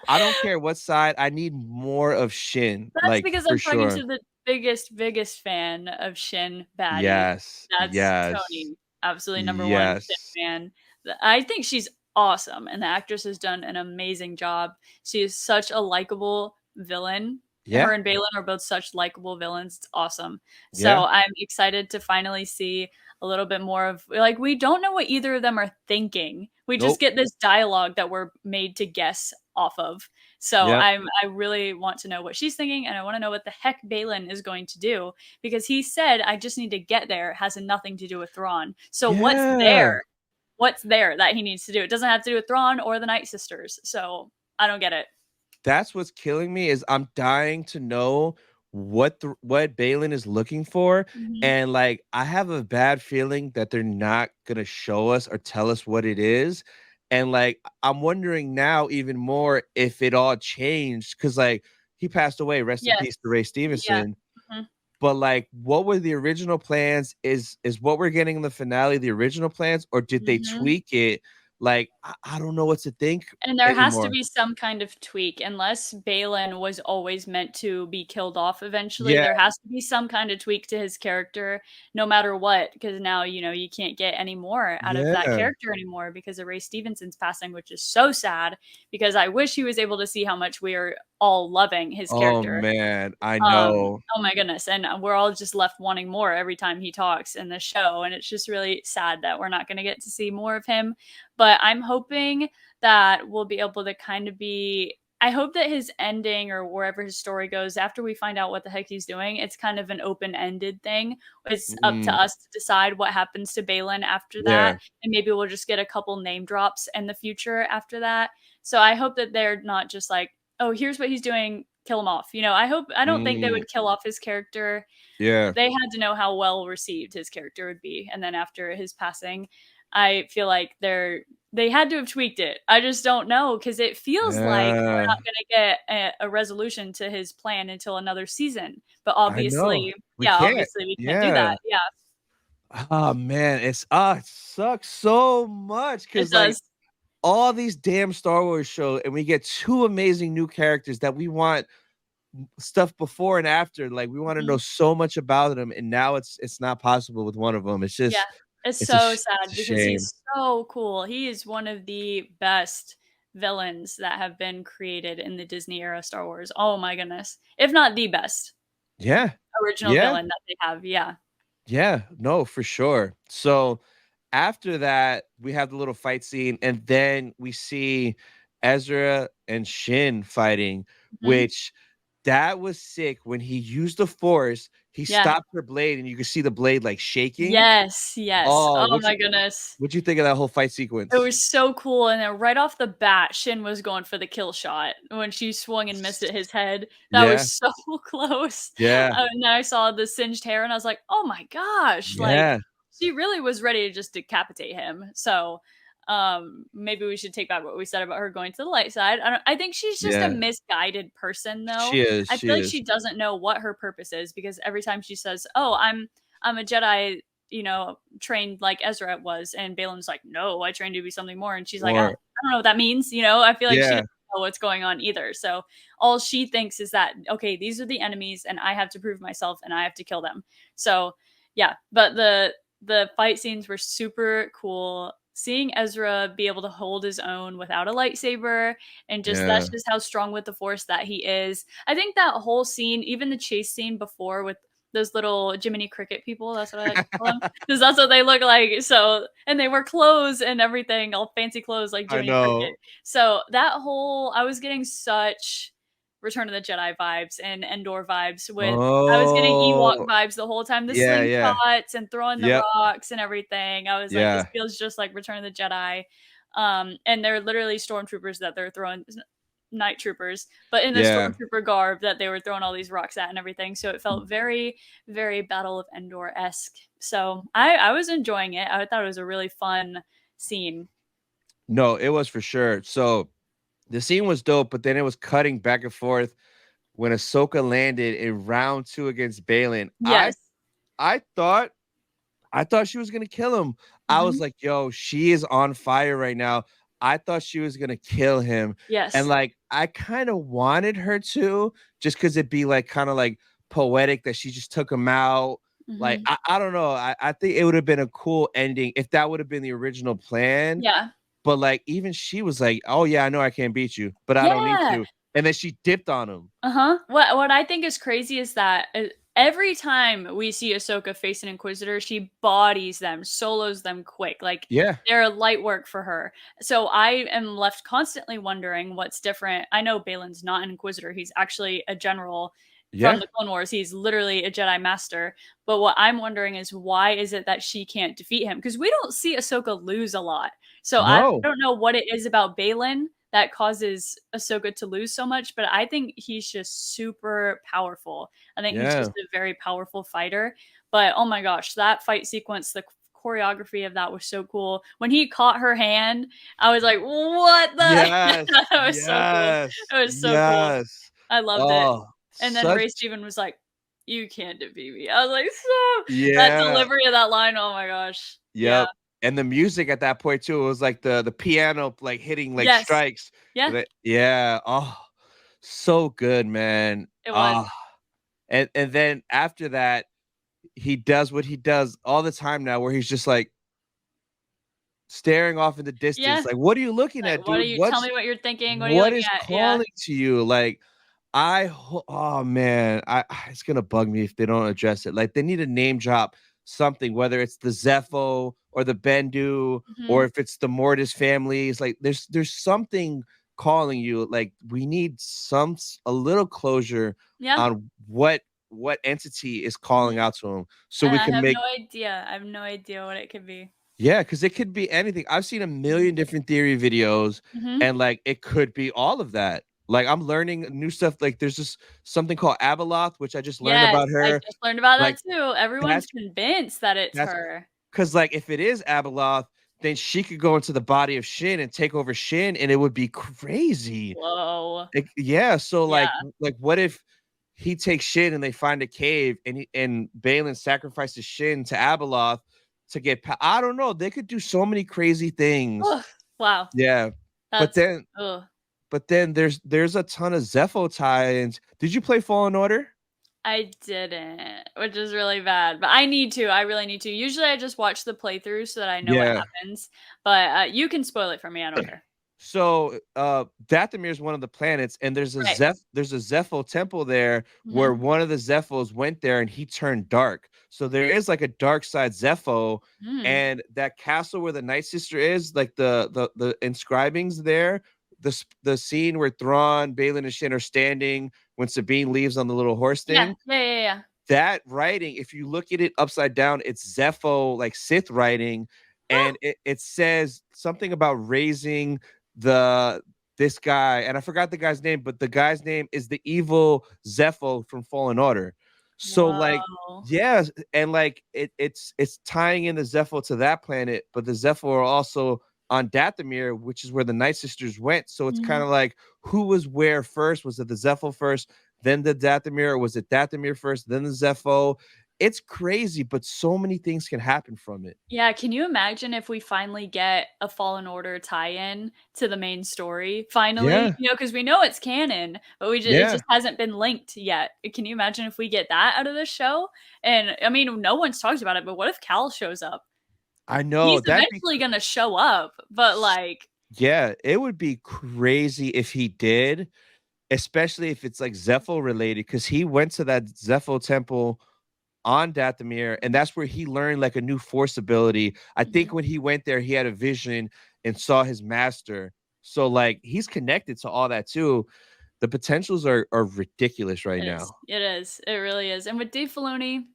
I don't care what side. I need more of Shin. That's like, because I'm talking to the biggest fan of Shin baddie. That's Tony. Absolutely number one Shin fan. I think she's awesome, and the actress has done an amazing job. She is such a likable villain. Her and Baylan are both such likable villains. It's awesome. So I'm excited to finally see a little bit more of, like, we don't know what either of them are thinking. We just get this dialogue that we're made to guess off of. So I really want to know what she's thinking, and I want to know what the heck Baylan is going to do, because he said, "I just need to get there." It has nothing to do with Thrawn. So what's there? What's there that he needs to do? It doesn't have to do with Thrawn or the Night Sisters. So I don't get it. That's what's killing me is I'm dying to know what Baylan is looking for. And like, I have a bad feeling that they're not gonna show us or tell us what it is. And like, I'm wondering now even more if it all changed, because like he passed away, rest in peace to Ray Stevenson. But like, what were the original plans? Is what we're getting in the finale the original plans, or did they tweak it? Like, I don't know what to think. And there has to be some kind of tweak, unless Baylan was always meant to be killed off eventually. There has to be some kind of tweak to his character, no matter what, because now, you can't get any more out of that character anymore because of Ray Stevenson's passing, which is so sad, because I wish he was able to see how much we are all loving his character. Oh man, I know. Oh my goodness. And we're all just left wanting more every time he talks in the show. And it's just really sad that we're not going to get to see more of him. But I'm hoping that we'll be able to kind of I hope that his ending, or wherever his story goes, after we find out what the heck he's doing, it's kind of an open-ended thing. It's up to us to decide what happens to Baylan after that. And maybe we'll just get a couple name drops in the future after that. So I hope that they're not just like, "Oh, here's what he's doing, kill him off." I don't think they would kill off his character. They had to know how well received his character would be. And then after his passing, I feel like they had to have tweaked it. I just don't know, because it feels like we're not going to get a resolution to his plan until another season. But obviously, obviously we can't do that. Oh man, it sucks so much, because like all these damn Star Wars shows, and we get 2 amazing new characters that we want stuff before and after. Like, we want to know so much about them, and now it's not possible with one of them. It's just it's it's so it's sad a because shame. he's so cool. He is one of the best villains that have been created in the Disney era Star Wars. Oh my goodness. If not the best. Yeah. Original Yeah. villain that they have. Yeah. Yeah, no, for sure. So after that, we have the little fight scene, and then we see Ezra and Shin fighting, which that was sick. When he used the Force, he stopped her blade, and you could see the blade like shaking. Yes, yes. Oh my goodness. What'd you think of that whole fight sequence? It was so cool, and then right off the bat, Shin was going for the kill shot when she swung and missed at his head. That was so close. Yeah. And then I saw the singed hair, and I was like, "Oh my gosh!" Like, she really was ready to just decapitate him. So, maybe we should take back what we said about her going to the light side. I think she's just a misguided person, though. She is. I feel like she doesn't know what her purpose is, because every time she says, "Oh, I'm a Jedi," you know, trained like Ezra was, and Balin's like, "No, I trained to be something more." And she's like, I don't know what that means. You know, I feel like she doesn't know what's going on either. So all she thinks is that, okay, these are the enemies, and I have to prove myself, and I have to kill them. So yeah, but the fight scenes were super cool. Seeing Ezra be able to hold his own without a lightsaber, and just that's just how strong with the Force that he is. I think that whole scene, even the chase scene before with those little Jiminy Cricket people, that's what I like to call them, because that's what they look like. So, and they wear clothes and everything, all fancy clothes like Jiminy Cricket. So that whole, I was getting such Return of the Jedi vibes and Endor vibes with, I was getting Ewok vibes the whole time, the slingshots and throwing the rocks and everything. I was like, this feels just like Return of the Jedi. And they're literally stormtroopers that they're throwing, night troopers, but in the stormtrooper garb that they were throwing all these rocks at and everything. So it felt very, very Battle of Endor-esque. So I was enjoying it. I thought it was a really fun scene. No, it was for sure. So the scene was dope, but then it was cutting back and forth when Ahsoka landed in round 2 against Balin. Yes. I thought she was gonna kill him. I was like, yo, she is on fire right now. I thought she was gonna kill him. Yes. And like, I kind of wanted her to, just because it'd be like kind of like poetic that she just took him out. Like, I don't know. I think it would have been a cool ending if that would have been the original plan. Yeah. But like, even she was like, oh yeah, I know I can't beat you, but I don't need to. And then she dipped on him. What I think is crazy is that every time we see Ahsoka face an Inquisitor, she bodies them, solos them quick. Like, they're light work for her. So I am left constantly wondering what's different. I know Balin's not an Inquisitor. He's actually a general from the Clone Wars. He's literally a Jedi Master. But what I'm wondering is, why is it that she can't defeat him? Because we don't see Ahsoka lose a lot. So I don't know what it is about Balin that causes Ahsoka to lose so much, but I think he's just super powerful. I think he's just a very powerful fighter. But oh my gosh, that fight sequence, the choreography of that was so cool. When he caught her hand, I was like, what the? That was so cool. It was so cool. I loved it. And then Ray Steven was like, you can't defeat me. I was like, that delivery of that line, oh my gosh. Yeah. And the music at that point too, it was like the piano like hitting like strikes. Yeah. Oh, so good, man. It was. And then after that, he does what he does all the time now, where he's just like staring off in the distance. Like, what are you looking at, dude? What are you? Tell me what you're thinking. What is calling to you? Like, oh man, it's gonna bug me if they don't address it. Like, they need a name drop something, whether it's the Zepho or the Bendu, or if it's the Mortis families. Like, there's something calling you. Like, we need a little closure on what entity is calling out to him, so we can make. I have no idea what it could be. Yeah, because it could be anything. I've seen a million different theory videos, and like, it could be all of that. Like, I'm learning new stuff. Like, there's just something called Abeloth, which I just learned about her. I just learned about that too. Everyone's convinced that it's her. Because like, if it is Abeloth, then she could go into the body of Shin and take over Shin, and it would be crazy. Whoa. So like what if he takes Shin and they find a cave, and Balin sacrifices Shin to Abeloth to get. I don't know. They could do so many crazy things Wow. Yeah. But That's then ugh. but then there's a ton of Zepho tie-ins. Did you play Fallen Order? I didn't, which is really bad, but I need to, I really need to. Usually I just watch the playthrough so that I know what Yeah. happens, but, you can spoil it for me, I don't care. So, Dathomir is one of the planets, and there's a Right. Zepho temple there where Mhm. one of the Zephos went there and he turned dark. So there is like a dark side Zepho, Mm. and that castle where the Night Sister is, like the inscribings there, the scene where Thrawn, Balin, and Shin are standing when Sabine leaves on the little horse Yeah. thing. Yeah. That writing, if you look at it upside down, it's Zepho, like Sith writing, and it says something about raising the this guy, and I forgot the guy's name, but the guy's name is the evil Zepho from Fallen Order. So like, Whoa. yeah, and like it's tying in the Zepho to that planet, but the Zepho are also on Dathomir, which is where the Night Sisters went. So it's kind Mhm. of like who was where first? Was it the Zepho first, then the Dathomir, or was it Dathomir first, then the Zepho? It's crazy, but so many things can happen from it. Yeah, can you imagine if we finally get a Fallen Order tie-in to the main story? Finally, Yeah, you know, because we know it's canon, but it yeah. just hasn't been linked yet. Can you imagine if we get that out of this show? And I mean, no one's talked about it, but what if Cal shows up? I know He's that'd be eventually gonna show up, but like, yeah, it would be crazy if he did, especially if it's like Zepho related, because he went to that Zepho temple on Dathomir, and that's where he learned like a new force ability. I mhm, think when he went there, he had a vision and saw his master. So like he's connected to all that too. The potentials are ridiculous right now. it is, it really is. And with Dave Filoni,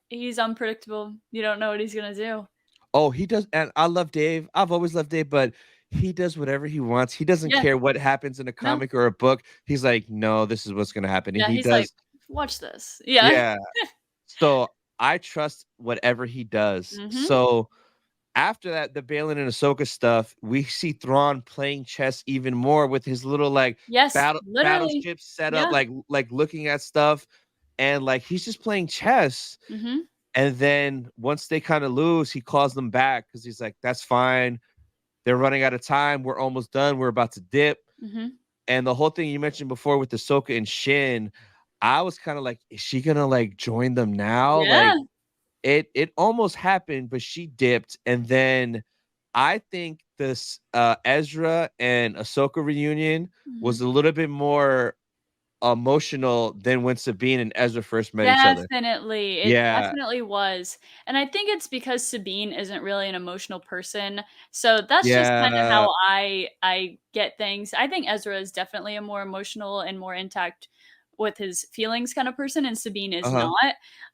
he's unpredictable. You don't know what he's gonna do. Oh, he does, and I love Dave. I've always loved Dave, but he does whatever he wants. He doesn't Yeah, care what happens in a no, comic or a book. He's like, no, this is what's gonna happen. And yeah, he he's like, does, watch this. Yeah. yeah. So I trust whatever he does. Mhm. So after that, the Balin and Ahsoka stuff, we see Thrawn playing chess even more with his little like Yes, literally. battleship set up, Yeah. like looking at stuff, and like he's just playing chess. Mhm. And then once they kind of lose, he calls them back because he's like, "That's fine. They're running out of time. We're almost done. We're about to dip." Mhm. And the whole thing you mentioned before with Ahsoka and Shin, I was kind of like, "Is she gonna like join them now?" Yeah. Like it almost happened, but she dipped, and then I think this Ezra and Ahsoka reunion Mhm. was a little bit more emotional than when Sabine and Ezra first met each other. Definitely, it Yeah, definitely was, and I think it's because Sabine isn't really an emotional person, so that's just kinda yeah, how I get things. I think Ezra is definitely a more emotional and more intact with his feelings kind of person, and Sabine is uh-huh,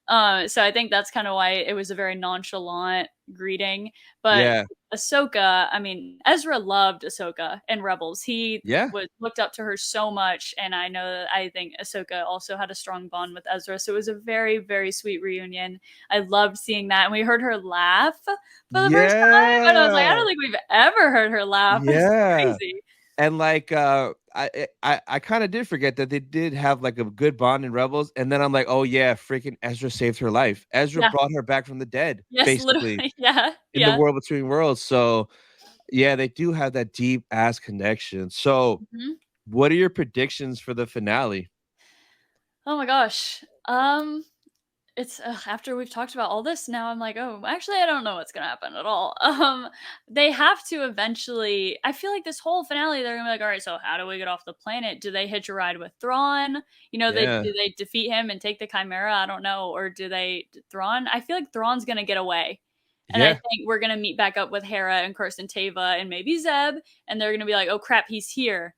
not. So I think that's kinda why it was a very nonchalant greeting, but yeah, Ahsoka, I mean, Ezra loved Ahsoka in Rebels. He yeah, was looked up to her so much, and I think Ahsoka also had a strong bond with Ezra, so it was a very, very sweet reunion. I loved seeing that, and we heard her laugh for the first time, and I was like, "I yeah, don't think we've ever heard her laugh." It's yeah. crazy. And like I kind of did forget that they did have like a good bond in Rebels, and then I'm like, oh yeah, freaking Ezra saved her life. Ezra Yeah. brought her back from the dead, Yes, basically, literally. Yeah. in the Yeah. world between worlds. So yeah, they do have that deep ass connection. So Mhm. what are your predictions for the finale? Oh my gosh. It's after we've talked about all this, now I'm like, "Oh, actually, I don't know what's gonna happen at all." They have to eventually I feel like this whole finale, they're gonna be like, "Alright, so how do we get off the planet? Do they hitch a ride with Thrawn? You know, Yeah, do they defeat him and take the Chimera? I don't know. Or do they Thrawn? I feel like Thrawn's gonna get away, and I yeah, think we're gonna meet back up with Hera and Carson Teva and maybe Zeb, and they're gonna be like, "Oh crap, he's here."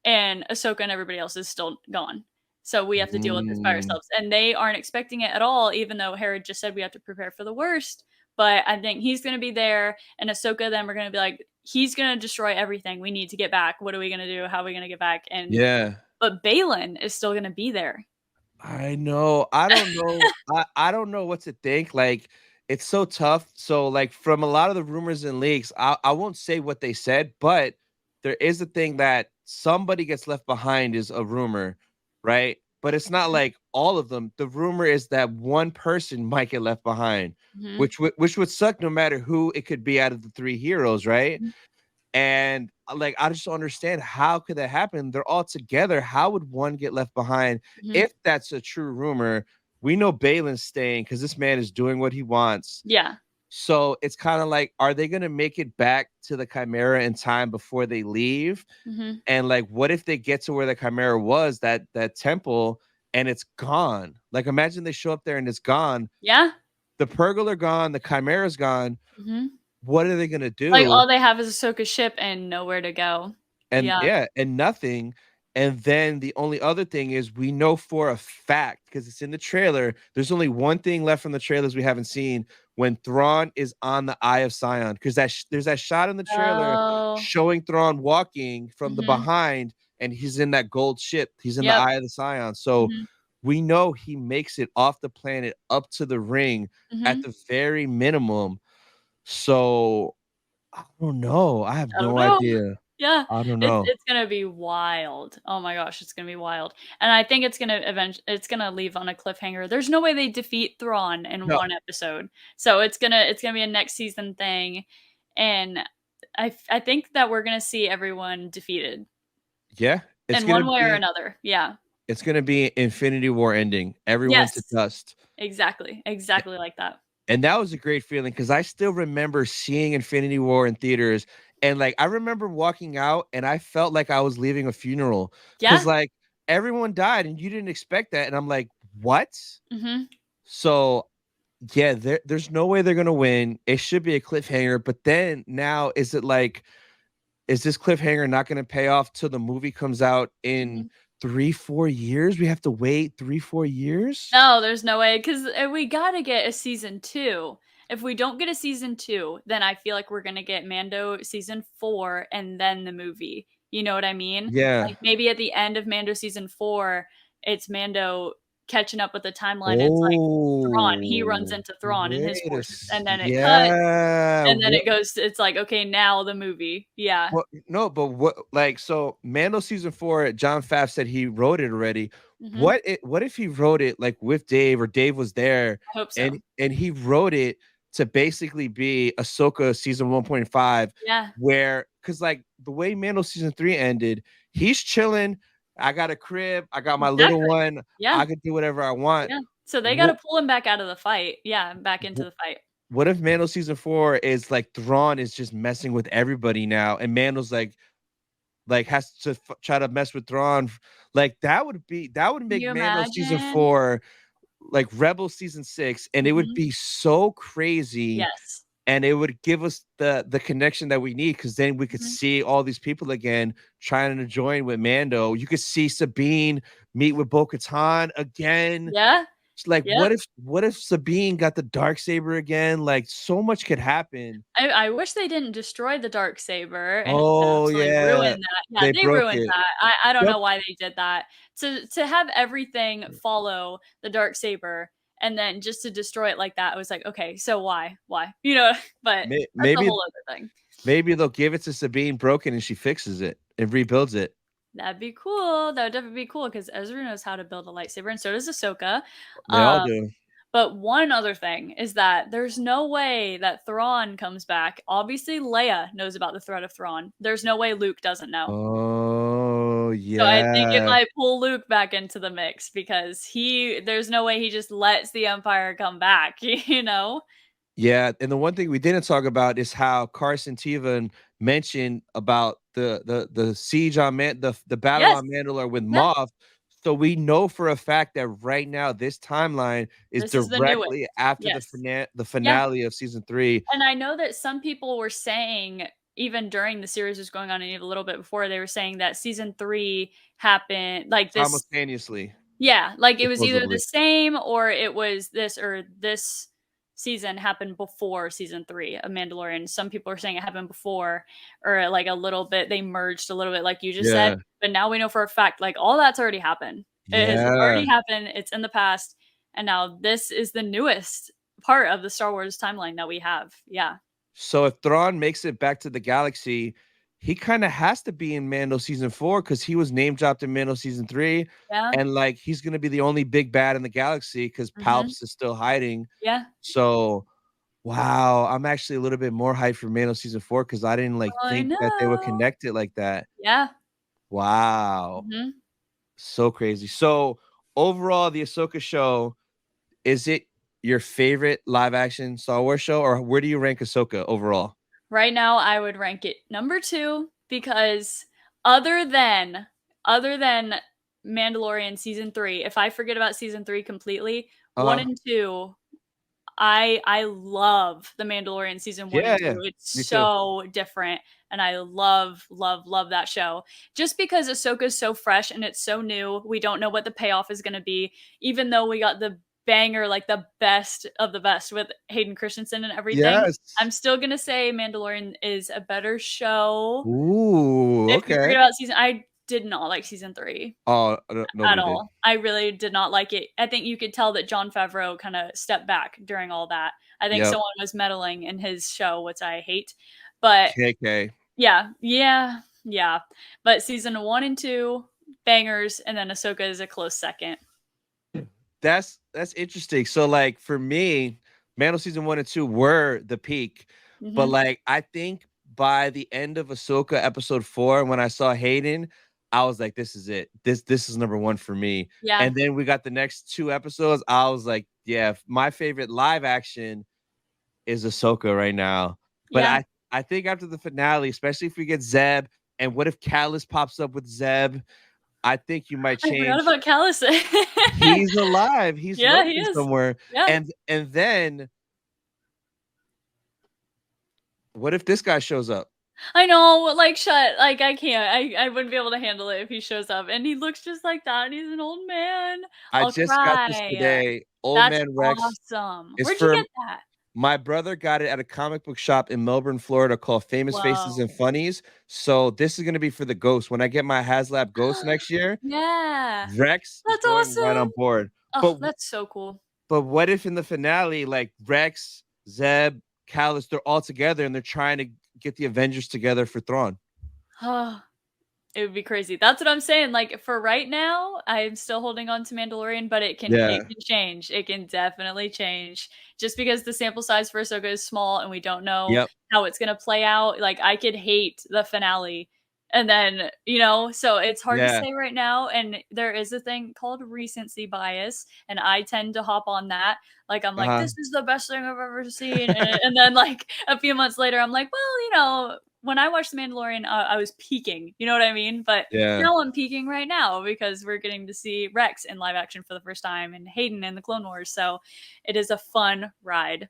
And Ahsoka and everybody else is still gone. So we have to deal with this by mm, ourselves. And they aren't expecting it at all, even though Herod just said we have to prepare for the worst. But I think he's gonna be there, and Ahsoka then we're gonna be like, he's gonna destroy everything. We need to get back. What are we gonna do? How are we gonna get back? And yeah. but Balin is still gonna be there. I know. I don't know. I don't know what to think. Like, it's so tough. So, like, from a lot of the rumors and leaks, I won't say what they said, but there is a thing that somebody gets left behind is a rumor, right? But it's not like all of them. The rumor is that one person might get left behind, Mhm. which would suck no matter who it could be out of the three heroes, right? And like, I just don't understand, how could that happen? They're all together. How would one get left behind? If that's a true rumor, we know Balin's staying because this man is doing what he wants. Yeah. So it's kind of like, are they going to make it back to the Chimera in time before they leave? And like, what if they get to where the Chimera was, that temple, and it's gone? Like, imagine they show up there and it's gone. Yeah. The Purrgil are gone. The Chimera's gone. What are they going to do? Like, all they have is Ahsoka's ship and nowhere to go. And and nothing. And then the only other thing is, we know for a fact, because it's in the trailer, there's only one thing left from the trailers we haven't seen, when Thrawn is on the Eye of Sion, because there's that shot in the trailer showing Thrawn walking from the behind, and he's in that gold ship. He's in the Eye of the Sion. So we know he makes it off the planet up to the ring at the very minimum. So I don't know. I have no idea. Yeah, I don't know. it's gonna be wild. Oh my gosh, it's gonna be wild. And I think it's gonna leave on a cliffhanger. There's no way they defeat Thrawn in one episode. So it's gonna be a next season thing. And I think that we're gonna see everyone defeated. Yeah. In one way or another. Yeah. It's gonna be Infinity War ending. Everyone to dust. Exactly. Exactly like that. And that was a great feeling, because I still remember seeing Infinity War in theaters. And like, I remember walking out and I felt like I was leaving a funeral. Because like, everyone died and you didn't expect that. And I'm like, what? So yeah, there's no way they're gonna win. It should be a cliffhanger. But then now, is it like, is this cliffhanger not gonna pay off till the movie comes out in 3-4 years? We have to wait 3-4 years? No, there's no way, because we gotta get a season 2. If we don't get a season 2, then I feel like we're gonna get Mando season 4 and then the movie. You know what I mean? Yeah. Like, maybe at the end of Mando season 4, it's Mando catching up with the timeline. It's like Thrawn. He runs into Thrawn in his forces, and then it cuts, and then it goes. It's like, okay, now the movie. Yeah. Well, no, but what, like, so Mando season 4, Jon Favreau said he wrote it already. What if he wrote it like with Dave, or Dave was there? I hope so. And he wrote it to basically be Ahsoka season 1.5. Yeah. Where, because like the way Mando season 3 ended, he's chilling. I got a crib. I got my little one. Yeah. I could do whatever I want. Yeah. So they got to pull him back out of the fight. Yeah, back into the fight. What if Mando season 4 is like Thrawn is just messing with everybody now, and Mando's like has to try to mess with Thrawn? Like, that would make Mando season 4 like Rebel season 6, and it would be so crazy. Yes. And it would give us the connection that we need, because then we could see all these people again trying to join with Mando. You could see Sabine meet with Bo-Katan again. Yeah. It's like, what if Sabine got the Darksaber again? Like, so much could happen. I wish they didn't destroy the Darksaber and ruin that. Yeah, they ruined that. I don't know why they did that. To have everything follow the Darksaber, and then just to destroy it like that, I was like, okay, so why? You know, but maybe that's a whole other thing. Maybe they'll give it to Sabine broken and she fixes it and rebuilds it. That'd be cool. That would definitely be cool, because Ezra knows how to build a lightsaber, and so does Ahsoka. They all do. But one other thing is that there's no way that Thrawn comes back. Obviously, Leia knows about the threat of Thrawn. There's no way Luke doesn't know. Oh, yeah. So I think it might pull Luke back into the mix, because there's no way he just lets the Empire come back, you know? Yeah, and the one thing we didn't talk about is how Carson Teva mentioned about the siege on the battle on Mandalore with Moff. So we know for a fact that right now this timeline is directly after the finale of season 3. And I know that some people were saying, even during the series was going on, and even a little bit before, they were saying that season 3 happened like this simultaneously. Yeah, like it was either the same, or it was this season happened before season 3 of Mandalorian. Some people are saying it happened before, or like a little bit, they merged a little bit, like you just said. But now we know for a fact, like, all that's already happened. It has already happened. It's in the past. And now this is the newest part of the Star Wars timeline that we have. Yeah. So if Thrawn makes it back to the galaxy, he kind of has to be in Mando season 4, because he was name dropped in Mando season 3. Yeah. And like, he's going to be the only big bad in the galaxy, because Palps is still hiding. Yeah. So Wow, I'm actually a little bit more hyped for Mando season 4 because I didn't like I think that they would know. connect it like that. Yeah. Wow. Mhm. So crazy. So overall, the Ahsoka show, is it your favorite live action Star Wars show, or where do you rank Ahsoka overall? Right now, I would rank it number 2 because other than other than Mandalorian season 3, if I forget about season 3 completely, 1 Uh-huh. and 2, I love The Mandalorian season 1 and Yeah, 2. yeah. It's Me too. so different, and I love, love, love that show. Just because Ahsoka's so fresh and it's so new, we don't know what the payoff is gonna be, even though we got the banger, like, the best of the best with Hayden Christensen and everything. Yes. I'm still gonna say Mandalorian is a better show. Ooh, If you okay. forget about I did not like season 3 Oh, at nobody did. all. I really did not like it. I think you could tell that Jon Favreau kinda stepped back during all that. I think Yep. someone was meddling in his show, which I hate. But KK. yeah, yeah, yeah. But season 1 and 2, bangers, and then Ahsoka is a close second. That's interesting. So like for me, Mando season 1 and 2 were the peak, but Mhm. like I think by the end of Ahsoka episode 4, when I saw Hayden, I was like, this is it. This is number 1 for me. Yeah, And then we got the next 2 episodes. I was like, yeah, my favorite live action is Ahsoka right now. But yeah. I think after the finale, especially if we get Zeb, and what if Callus pops up with Zeb? I think you might I forgot change. about Callus. He's alive. He's Yeah, he lurking is. somewhere. Yeah. And then what if this guy shows up? I know, like, I can't. I wouldn't be able to handle it if he shows up, and he looks just like that, and he's an old man. I I'll just got this cry. today. Old That's Man Rex awesome. is Where'd you for get that? my brother got it at a comic book shop in Melbourne, Florida called Famous Faces Whoa. and Funnies. So this is gonna be for the ghost. When I get my HasLab ghost next year, Yeah. Rex is That's going right awesome. on board. Oh, But that's so cool. but what if in the finale, like Rex, Zeb, Callus, they're all together and they're trying to get the Avengers together for Thrawn? It would be crazy. That's what I'm saying, like, for right now, I'm still holding on to Mandalorian, but Yeah. it can change. It can definitely change. Just because the sample size for Ahsoka is small and we don't know Yep. how it's gonna play out, like, I could hate the finale, and then, so it's hard to Yeah. say right now, and there is a thing called recency bias, and I tend to hop on that. Like, I'm like, Uh-huh. "This is the best thing I've ever seen," and then, like, a few months later, I'm like, "Well, when I watched The Mandalorian, I was peaking, you know what I mean? But Yeah. now I'm peaking right now because we're getting to see Rex in live action for the first time and Hayden in the Clone Wars. So it is a fun ride.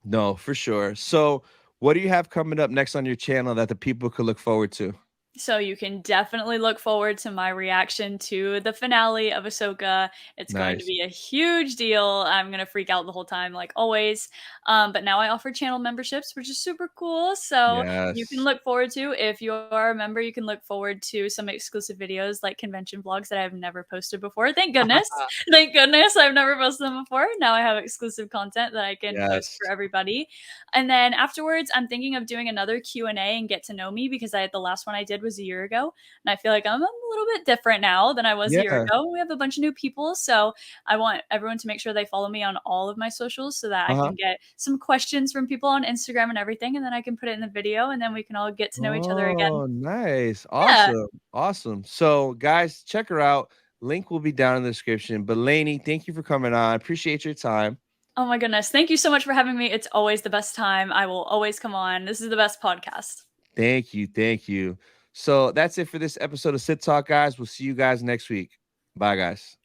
No, for sure. So, what do you have coming up next on your channel that the people could look forward to? So you can definitely look forward to my reaction to the finale of Ahsoka. It's going to Nice. be a huge deal. I'm gonna freak out the whole time, like always. But now I offer channel memberships, which is super cool. So you can Yes. look forward to, if you are a member, you can look forward to some exclusive videos like convention vlogs that I've never posted before. Thank goodness. Thank goodness I've never posted them before. Now I have exclusive content that I can post Yes. for everybody. And then afterwards, I'm thinking of doing another Q&A and get to know me, because the last one I did was a year ago, and I feel like I'm a little bit different now than I was a year Yeah. ago. We have a bunch of new people, so I want everyone to make sure they follow me on all of my socials so that I Uh-huh. can get some questions from people on Instagram and everything, and then I can put it in the video, and then we can all get to know each other again. Oh, nice. Yeah. Awesome. Awesome. So, guys, check her out. Link will be down in the description. But Laney, thank you for coming on. Appreciate your time. Oh my goodness. Thank you so much for having me. It's always the best time. I will always come on. This is the best podcast. Thank you. Thank you. So, that's it for this episode of Sith Talk, guys. We'll see you guys next week. Bye, guys.